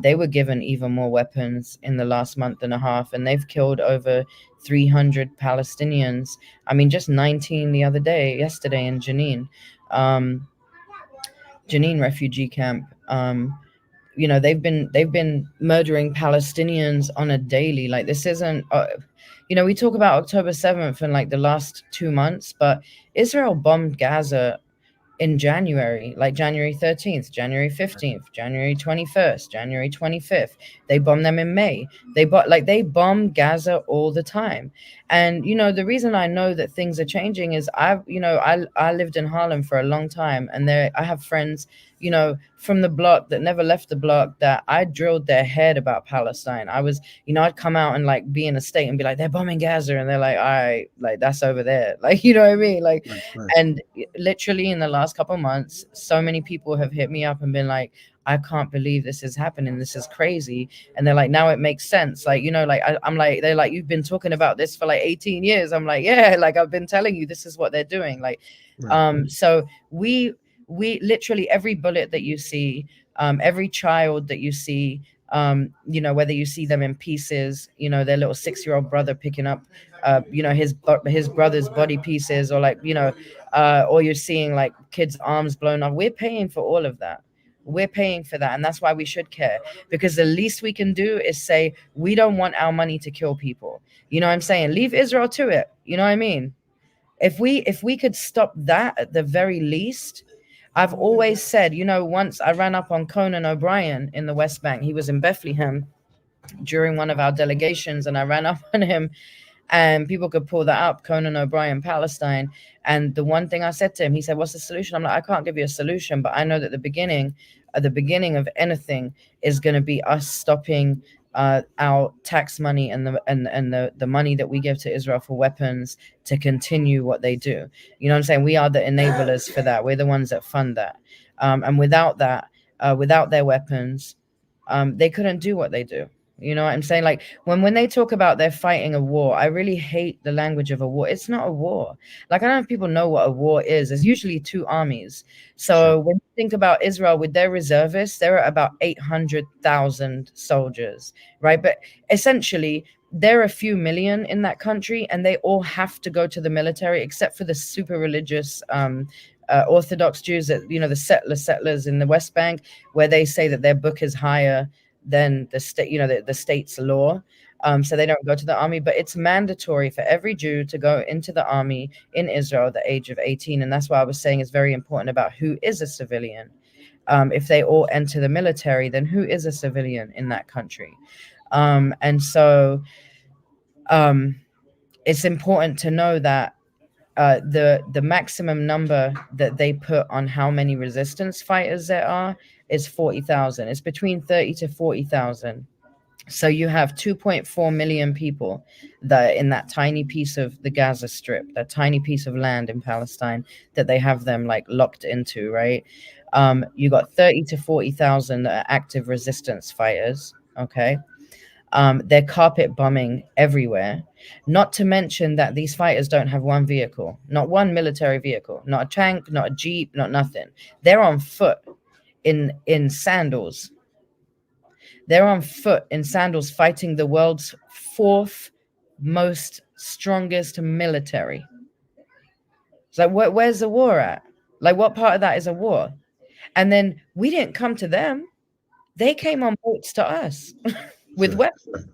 they were given even more weapons in the last month and a half, and they've killed over 300 Palestinians. I mean, just 19 yesterday in Jenin. Jenin refugee camp. They've been murdering Palestinians on a daily. Like, this isn't, we talk about October 7th and like the last 2 months, but Israel bombed Gaza in January, like January 13th, January 15th, January 21st, January 25th. They bomb them in May. They bomb Gaza all the time. And the reason I know that things are changing is I lived in Harlem for a long time, and there I have friends, from the block that never left the block, that I drilled their head about Palestine. I'd come out and like be in a state and be like, they're bombing Gaza, and they're like, all right, like that's over there. Like, you know what I mean? Like, Right. and literally in the last couple of months, so many people have hit me up and been like, I can't believe this is happening. This is crazy. And they're like, now it makes sense. Like, I'm like, they're like, you've been talking about this for like 18 years. I'm like, yeah, like I've been telling you this is what they're doing. Like, Right. so we literally, every bullet that you see, every child that you see, whether you see them in pieces, their little 6-year-old brother picking up, his brother's body pieces, or like, or you're seeing like kids' arms blown off. We're paying for all of that. We're paying for that. And that's why we should care, because the least we can do is say, we don't want our money to kill people. You know what I'm saying? Leave Israel to it. You know what I mean? If we could stop that at the very least. I've always said, once I ran up on Conan O'Brien in the West Bank. He was in Bethlehem during one of our delegations, and I ran up on him, and people could pull that up, Conan O'Brien, Palestine. And the one thing I said to him, he said, what's the solution? I'm like, I can't give you a solution, but I know that the beginning of anything is going to be us stopping our tax money and the money that we give to Israel for weapons to continue what they do. You know what I'm saying? We are the enablers for that. We're the ones that fund that. And without that, without their weapons, they couldn't do what they do. You know what I'm saying? Like when they talk about they're fighting a war, I really hate the language of a war. It's not a war. Like, I don't know if people know what a war is. There's usually two armies. So when you think about Israel with their reservists, there are about 800,000 soldiers, right? But essentially, there are a few million in that country, and they all have to go to the military, except for the super religious Orthodox Jews, that the settlers in the West Bank, where they say that their book is higher than the state, the state's law. So they don't go to the army, but it's mandatory for every Jew to go into the army in Israel at the age of 18. And that's why I was saying it's very important about who is a civilian. If they all enter the military, then who is a civilian in that country? And so it's important to know that the maximum number that they put on how many resistance fighters there are is 40,000. It's between 30 to 40,000. So you have 2.4 million people that in that tiny piece of the Gaza Strip, that tiny piece of land in Palestine that they have them like locked into, right? You got 30 to 40,000 that are active resistance fighters. Okay. They're carpet bombing everywhere. Not to mention that these fighters don't have one vehicle, not one military vehicle, not a tank, not a jeep, not nothing. They're on foot in sandals. They're on foot in sandals fighting the world's fourth most strongest military. It's like, where's the war at? Like, what part of that is a war? And then we didn't come to them. They came on boats to us with weapons.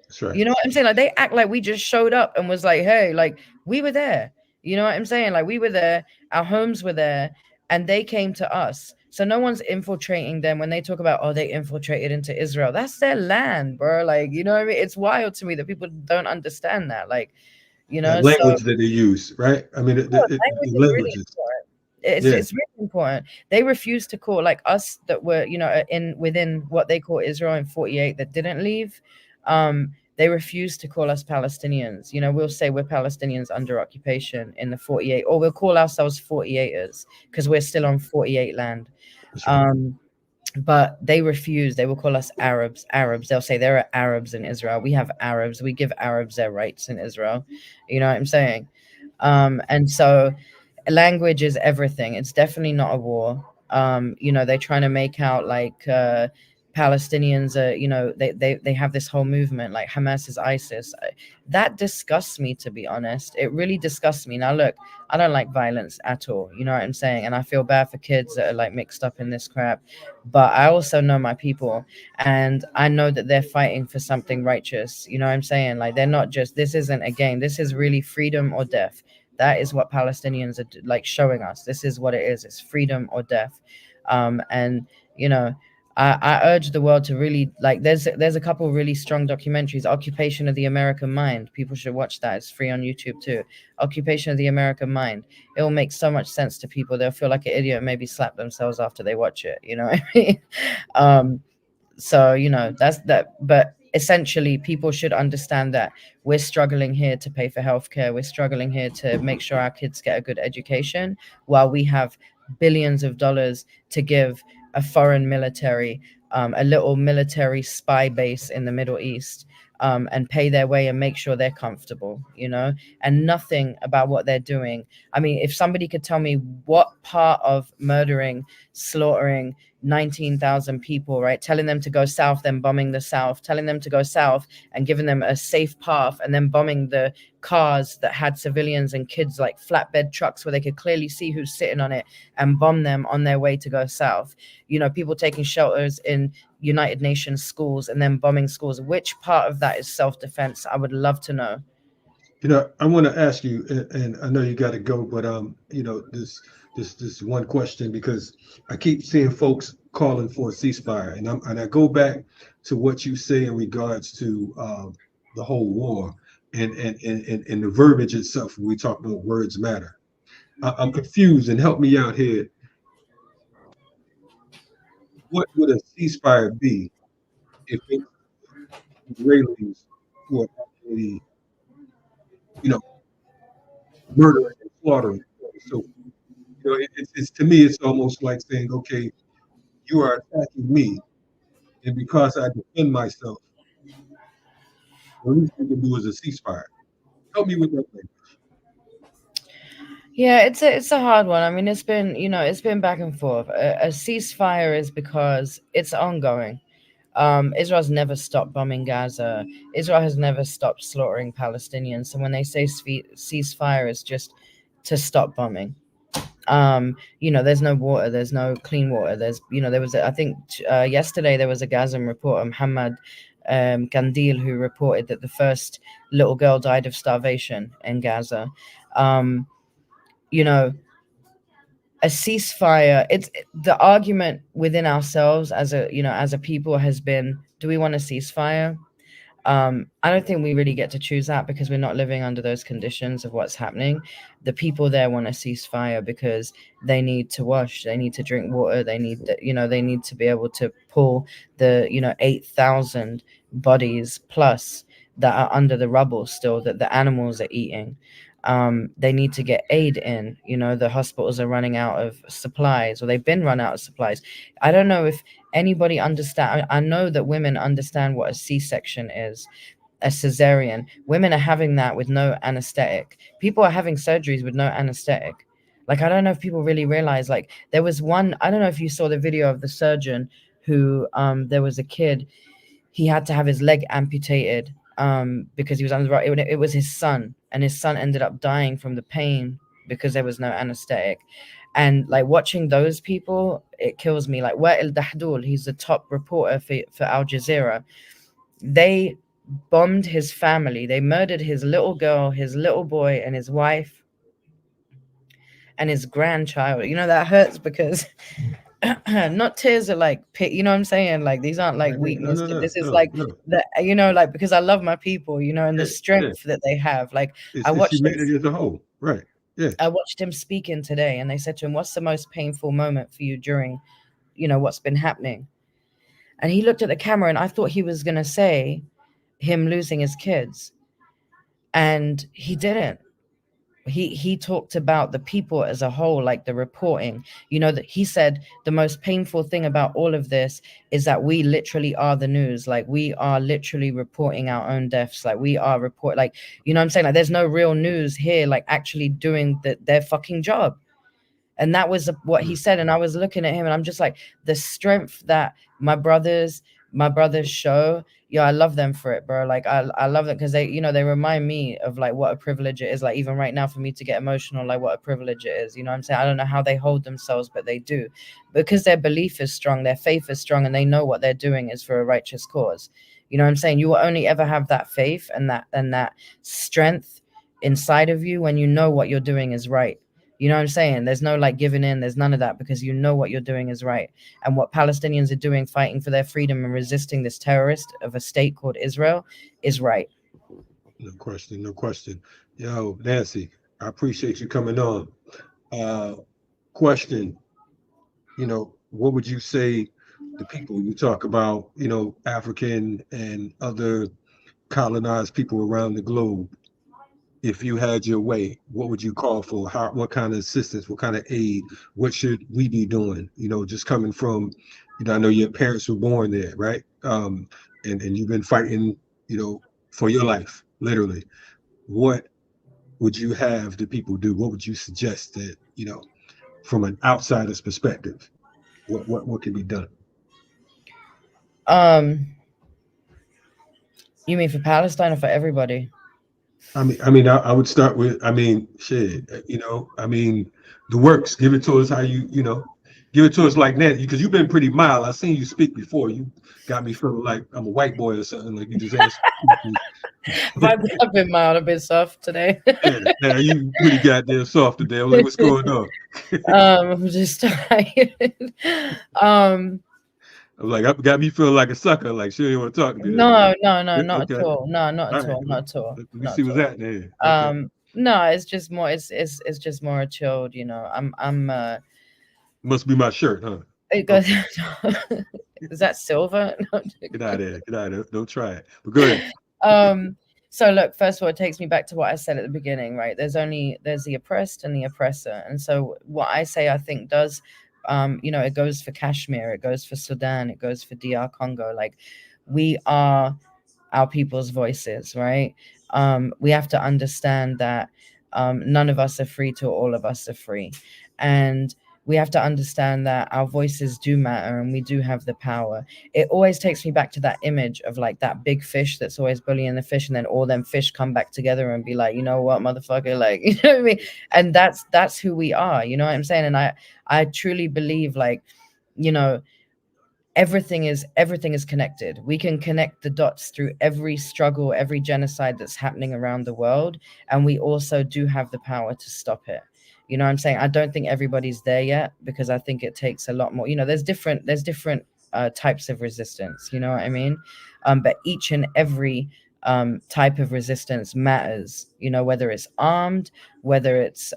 That's right. You know what I'm saying? Like, they act like we just showed up and was like, hey, like, we were there. You know what I'm saying? Like, we were there, our homes were there, and they came to us. So no one's infiltrating them. When they talk about, oh, they infiltrated into Israel, that's their land, bro. Like, you know what I mean? It's wild to me that people don't understand that. Like, That language that they use, right? I mean, language the is really languages. important. It's really important. They refuse to call, like us that were, within what they call Israel in 48 that didn't leave. They refuse to call us Palestinians. We'll say we're Palestinians under occupation in the 48, or we'll call ourselves 48ers because we're still on 48 land. Right. But they refuse. They will call us Arabs. They'll say there are Arabs in Israel. We have Arabs. We give Arabs their rights in Israel. You know what I'm saying? And so language is everything. It's definitely not a war. They're trying to make out like Palestinians are, they have this whole movement like Hamas is ISIS. That disgusts me, to be honest. It really disgusts me. Now, look, I don't like violence at all. You know what I'm saying? And I feel bad for kids that are like mixed up in this crap. But I also know my people, and I know that they're fighting for something righteous. You know what I'm saying? Like, they're not just, this isn't a game. This is really freedom or death. That is what Palestinians are like showing us. This is what it is. It's freedom or death. And you know, I urge the world to really like. There's a couple really strong documentaries. Occupation of the American Mind. People should watch that. It's free on YouTube too. Occupation of the American Mind. It will make so much sense to people. They'll feel like an idiot and maybe slap themselves after they watch it. You know what I mean? So you know, that's that. But essentially, people should understand that we're struggling here to pay for healthcare. We're struggling here to make sure our kids get a good education, while we have billions of dollars to give a foreign military, a little military spy base in the Middle East, and pay their way and make sure they're comfortable, you know, and nothing about what they're doing. I mean, if somebody could tell me what part of murdering, slaughtering 19,000 people, right, telling them to go south, then bombing the south, telling them to go south and giving them a safe path, and then bombing the cars that had civilians and kids, like flatbed trucks where they could clearly see who's sitting on it, and bomb them on their way to go south. You know, people taking shelters in United Nations schools and then bombing schools. Which part of that is self-defense? I would love to know. You know, I want to ask you, and I know you got to go, but you know, this one question, because I keep seeing folks calling for a ceasefire, and I go back to what you say in regards to the whole war and the verbiage itself. When we talk about words matter. I'm confused, and help me out here. What would a ceasefire be if it's Israelis who are actually, you know, murdering and slaughtering? So, you know, it's to me, it's almost like saying, okay, you are attacking me, and because I defend myself, the least we can do is a ceasefire. Help me with that thing. Yeah, it's a hard one. I mean, it's been, you know, it's been back and forth. A ceasefire is because it's ongoing. Israel's never stopped bombing Gaza. Israel has never stopped slaughtering Palestinians. So when they say ceasefire, it's just to stop bombing. You know, there's no water, there's no clean water. There's, you know, there was, I think yesterday there was a Gazan reporter, Muhammad Gandil, who reported that the first little girl died of starvation in Gaza. You know, a ceasefire, it's the argument within ourselves as a, you know, as a people has been, do we want a ceasefire? I don't think we really get to choose that, because we're not living under those conditions of what's happening. The people there want a ceasefire because they need to wash, they need to drink water, they need, you know, they need to be able to pull the, you know, 8,000 bodies plus that are under the rubble still, that the animals are eating. They need to get aid in, you know, the hospitals are running out of supplies, or they've been run out of supplies. I don't know if anybody understand. I know that women understand what a C-section is, a cesarean. Women are having that with no anesthetic. People are having surgeries with no anesthetic. Like, I don't know if people really realize, like, there was one, I don't know if you saw the video of the surgeon who, there was a kid, he had to have his leg amputated because he was under the right. It was his son, and his son ended up dying from the pain because there was no anesthetic. And like watching those people, it kills me. Like Wa'il Dahdul, he's the top reporter for Al Jazeera. They bombed his family. They murdered his little girl, his little boy, and his wife, and his grandchild. You know, that hurts because not tears are like you know what I'm saying, like these aren't like weakness, this is like the, you know, like because I love my people, you know, and the strength that they have. Like I watched humanity as a whole, right? Yeah, I watched him speaking today, and they said to him, what's the most painful moment for you during, you know, what's been happening? And he looked at the camera, and I thought he was gonna say him losing his kids, and he didn't. He talked about the people as a whole, like the reporting, you know, that he said the most painful thing about all of this is that we literally are the news. Like we are literally reporting our own deaths. Like we are like, you know what I'm saying? Like there's no real news here, like actually doing their fucking job. And that was what he said. And I was looking at him, and I'm just like, the strength that my brothers show, yeah, I love them for it, bro. Like I love it because they, you know, they remind me of like what a privilege it is. Like even right now for me to get emotional, like what a privilege it is. You know what I'm saying? I don't know how they hold themselves, but they do, because their belief is strong, their faith is strong, and they know what they're doing is for a righteous cause. You know what I'm saying? You will only ever have that faith and that strength inside of you when you know what you're doing is right. You know what I'm saying? There's no like giving in, there's none of that, because you know what you're doing is right. And what Palestinians are doing, fighting for their freedom and resisting this terrorist of a state called Israel, is right. No question, no question. Yo, Nancy, I appreciate you coming on. Question, what would you say to people you talk about, African and other colonized people around the globe? If you had your way, what would you call for? What kind of assistance, what kind of aid, what should we be doing? Just coming from, I know your parents were born there, right? And you've been fighting, for your life, literally. What would you have the people do? What would you suggest that, from an outsider's perspective, what can be done? Um, you mean for Palestine or for everybody? I would start with, shit, the works. Give it to us how give it to us like that, because you've been pretty mild. I've seen you speak before. You got me feeling like I'm a white boy or something. Like you just asked. I've been mild, a bit soft today. Yeah, you pretty goddamn soft today. I'm like, what's going on? I'm just tired. um, I'm like, I got me feeling like a sucker. Like she didn't want to talk to me. no, not Okay. at all. No, not All at right. all. Not at all. Let me Not see at what's all. happening. Okay. No, it's just more. It's just more chilled. I'm. Must be my shirt, huh? It goes. Is that silver? No, Get out of there. Get out of there. Don't try it. But go ahead. So look, first of all, it takes me back to what I said at the beginning, right? There's the oppressed and the oppressor. And so what I say, I think does, it goes for Kashmir, it goes for Sudan, it goes for DR Congo. Like, we are our people's voices, right? We have to understand that none of us are free till all of us are free. And we have to understand that our voices do matter and we do have the power. It always takes me back to that image of like that big fish that's always bullying the fish, and then all them fish come back together and be like, you know what, motherfucker, like, you know what I mean? And that's who we are, you know what I'm saying? And I truly believe, like, everything is connected. We can connect the dots through every struggle, every genocide that's happening around the world, and we also do have the power to stop it. You know what I'm saying? I don't think everybody's there yet, because I think it takes a lot more. There's different types of resistance, you know what I mean? But each and every type of resistance matters, whether it's armed, whether it's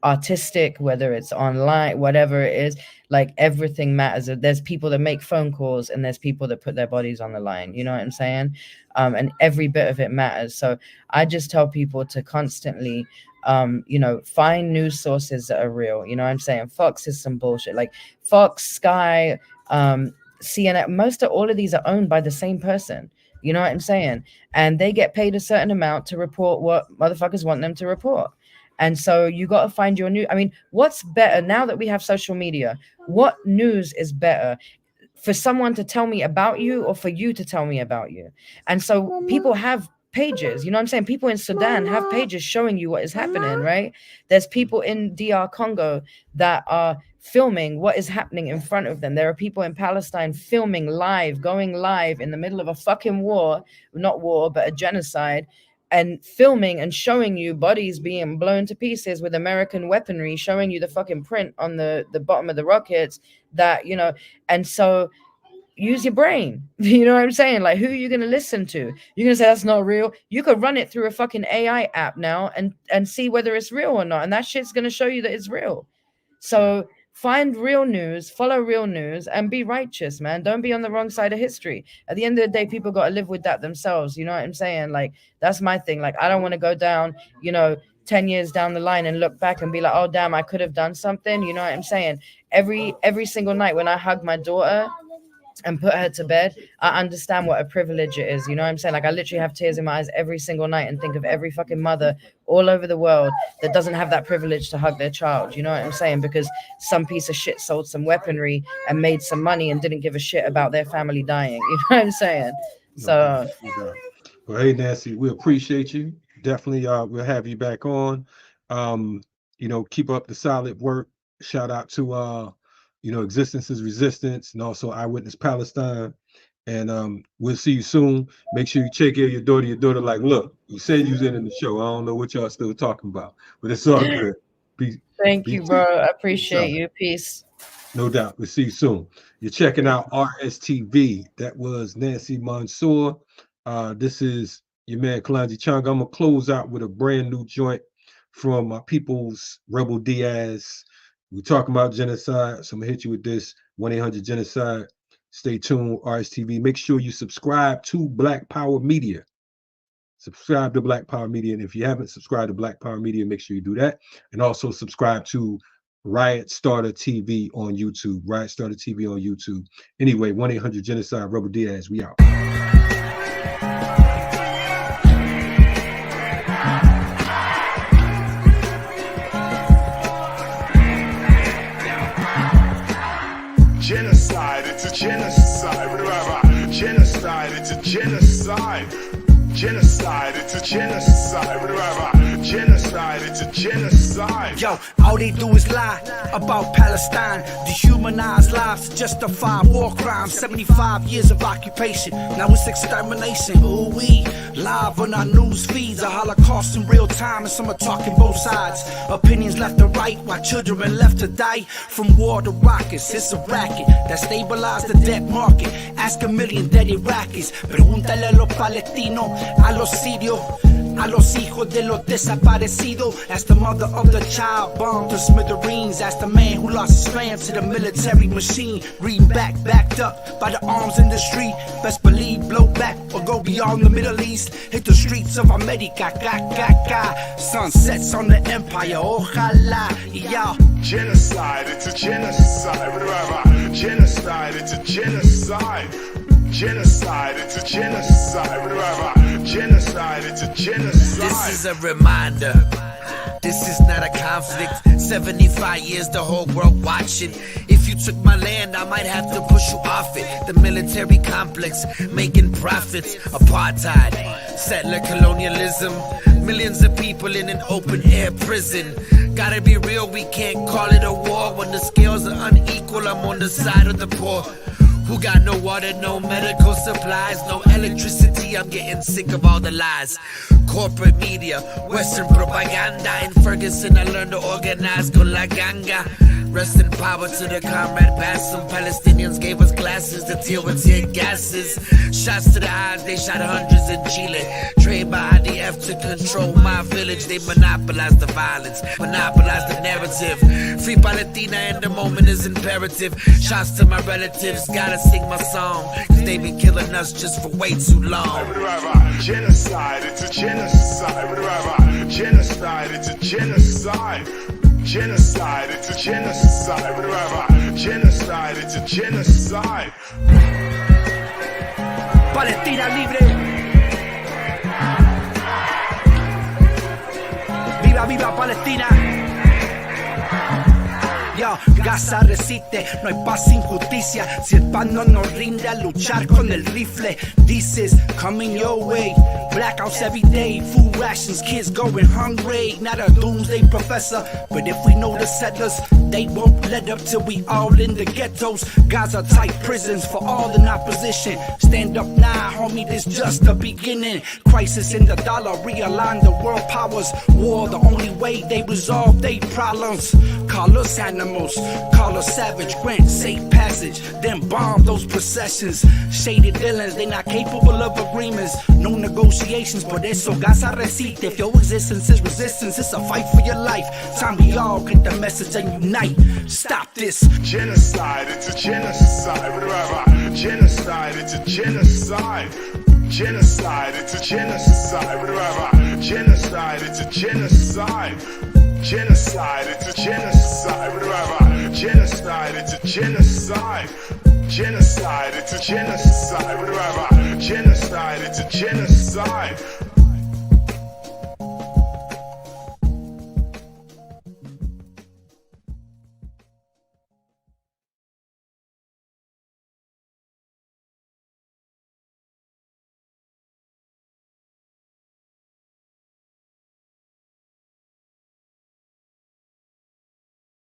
artistic, whether it's online, whatever it is. Like, everything matters. There's people that make phone calls and there's people that put their bodies on the line, you know what I'm saying? And every bit of it matters. So I just tell people to constantly find news sources that are real. You know what I'm saying? Fox is some bullshit. Like Fox, Sky, CNN, all of these are owned by the same person. You know what I'm saying? And they get paid a certain amount to report what motherfuckers want them to report. And so you got to find your new. I mean, what's better now that we have social media? What news is better? For someone to tell me about you, or for you to tell me about you? And so people have pages, you know what I'm saying? People in Sudan have pages showing you what is happening, right? There's people in DR Congo that are filming what is happening in front of them. There are people in Palestine filming live, going live in the middle of a fucking war, not war, but a genocide, and filming and showing you bodies being blown to pieces with American weaponry, showing you the fucking print on the bottom of the rockets that, and so use your brain. You know what I'm saying? Like, who are you going to listen to? You're going to say that's not real. You could run it through a fucking AI app now and see whether it's real or not. And that shit's going to show you that it's real. So find real news, follow real news, and be righteous, man. Don't be on the wrong side of history. At the end of the day, people got to live with that themselves. You know what I'm saying? Like, that's my thing. Like, I don't want to go down, 10 years down the line and look back and be like, oh, damn, I could have done something. You know what I'm saying? Every single night when I hug my daughter and put her to bed, I understand what a privilege it is. You know what I'm saying? Like, I literally have tears in my eyes every single night and think of every fucking mother all over the world that doesn't have that privilege to hug their child. You know what I'm saying? Because some piece of shit sold some weaponry and made some money and didn't give a shit about their family dying. You know what I'm saying? So, well, hey, Nancy, we appreciate you. Definitely, we'll have you back on. Keep up the solid work. Shout out to Existence is Resistance, and also Eyewitness Palestine. And we'll see you soon. Make sure you check in your daughter. Your daughter, like, look, you said you was in the show. I don't know what y'all still talking about, but it's all good. Thank you, bro. I appreciate Peace. you. Peace. No doubt. We'll see you soon. You're checking out RSTV. That was Nancy Mansour. This is your man Kalonji Changa. I'm gonna close out with a brand new joint from my people's Rebel Diaz. We're talking about genocide, so I'm gonna hit you with this 1-800-GENOCIDE. Stay tuned, RSTV. Make sure you subscribe to Black Power Media. Subscribe to Black Power Media. And if you haven't subscribed to Black Power Media, make sure you do that. And also subscribe to Riot Starter TV on YouTube. Riot Starter TV on YouTube. Anyway, 1-800-GENOCIDE, Rebel Diaz. We out. Genocide, it's a genocide. Genocide, it's a genocide. Genocide, it's a genocide. Genocide, it's a genocide. Yo, all they do is lie about Palestine, dehumanize lives to justify war crimes. 75 years of occupation, now it's extermination. Ooh, we live on our news feeds, a Holocaust in real time, and some are talking both sides. Opinions left to right, while children left to die from war to rockets. It's a racket that stabilized the debt market. Ask a million dead Iraqis, pregúntale a los palestinos, a los sirios, a los hijos de los desaparecidos. Ask the mother of the child bombed to smithereens. Ask the man who lost his fam to the military machine. Reading backed up by the arms industry. Best believe blow back or go beyond the Middle East. Hit the streets of America, sunsets on the empire, ojalá, y'all. Genocide, it's a genocide. Genocide, it's a genocide. Genocide, it's a genocide. Genocide, it's a genocide. This is a reminder. This is not a conflict. 75 years, the whole world watching. If you took my land, I might have to push you off it. The military complex, making profits. Apartheid, settler colonialism. Millions of people in an open air prison. Gotta be real, we can't call it a war. When the scales are unequal, I'm on the side of the poor. Who got no water, no medical supplies, no electricity? I'm getting sick of all the lies. Corporate media, Western propaganda. In Ferguson, I learned to organize con la ganga. Rest in power to the comrade Bassem. Palestinians gave us glasses to deal with tear gases. Shots to the eyes, they shot hundreds in Chile. Trained by IDF to control my village. They monopolized the violence, monopolized the narrative. Free Palestina and the moment is imperative. Shots to my relatives, gotta sing my song, cause they been killing us just for way too long. Genocide, it's a genocide. Genocide, it's a genocide. Genocide, it's a genocide. Genocide, it's a genocide. Palestina libre. Viva, viva Palestina. Yo, Gaza resiste, no hay paz sin justicia. Si el pan no nos rinde a luchar con el rifle. This is coming your way. Blackouts every day, food rations, kids going hungry. Not a doomsday professor, but if we know the settlers, they won't let up till we all in the ghettos. Gaza tight prisons for all in opposition. Stand up now, homie, this just the beginning. Crisis in the dollar, realign the world powers. War, the only way they resolve their problems. Call us animals, call us savage, grant safe passage, then bomb those processions. Shady villains, they not capable of agreements. No negotiations, por eso Gaza resiste. If your existence is resistance, it's a fight for your life. Time we all get the message and unite. Stop this. Genocide, it's a genocide. Genocide, it's a genocide. Genocide, it's a genocide. Genocide, it's a genocide. Genocide, it's a genocide. Genocide, it's a genocide. Genocide, it's a genocide. Genocide, it's a genocide.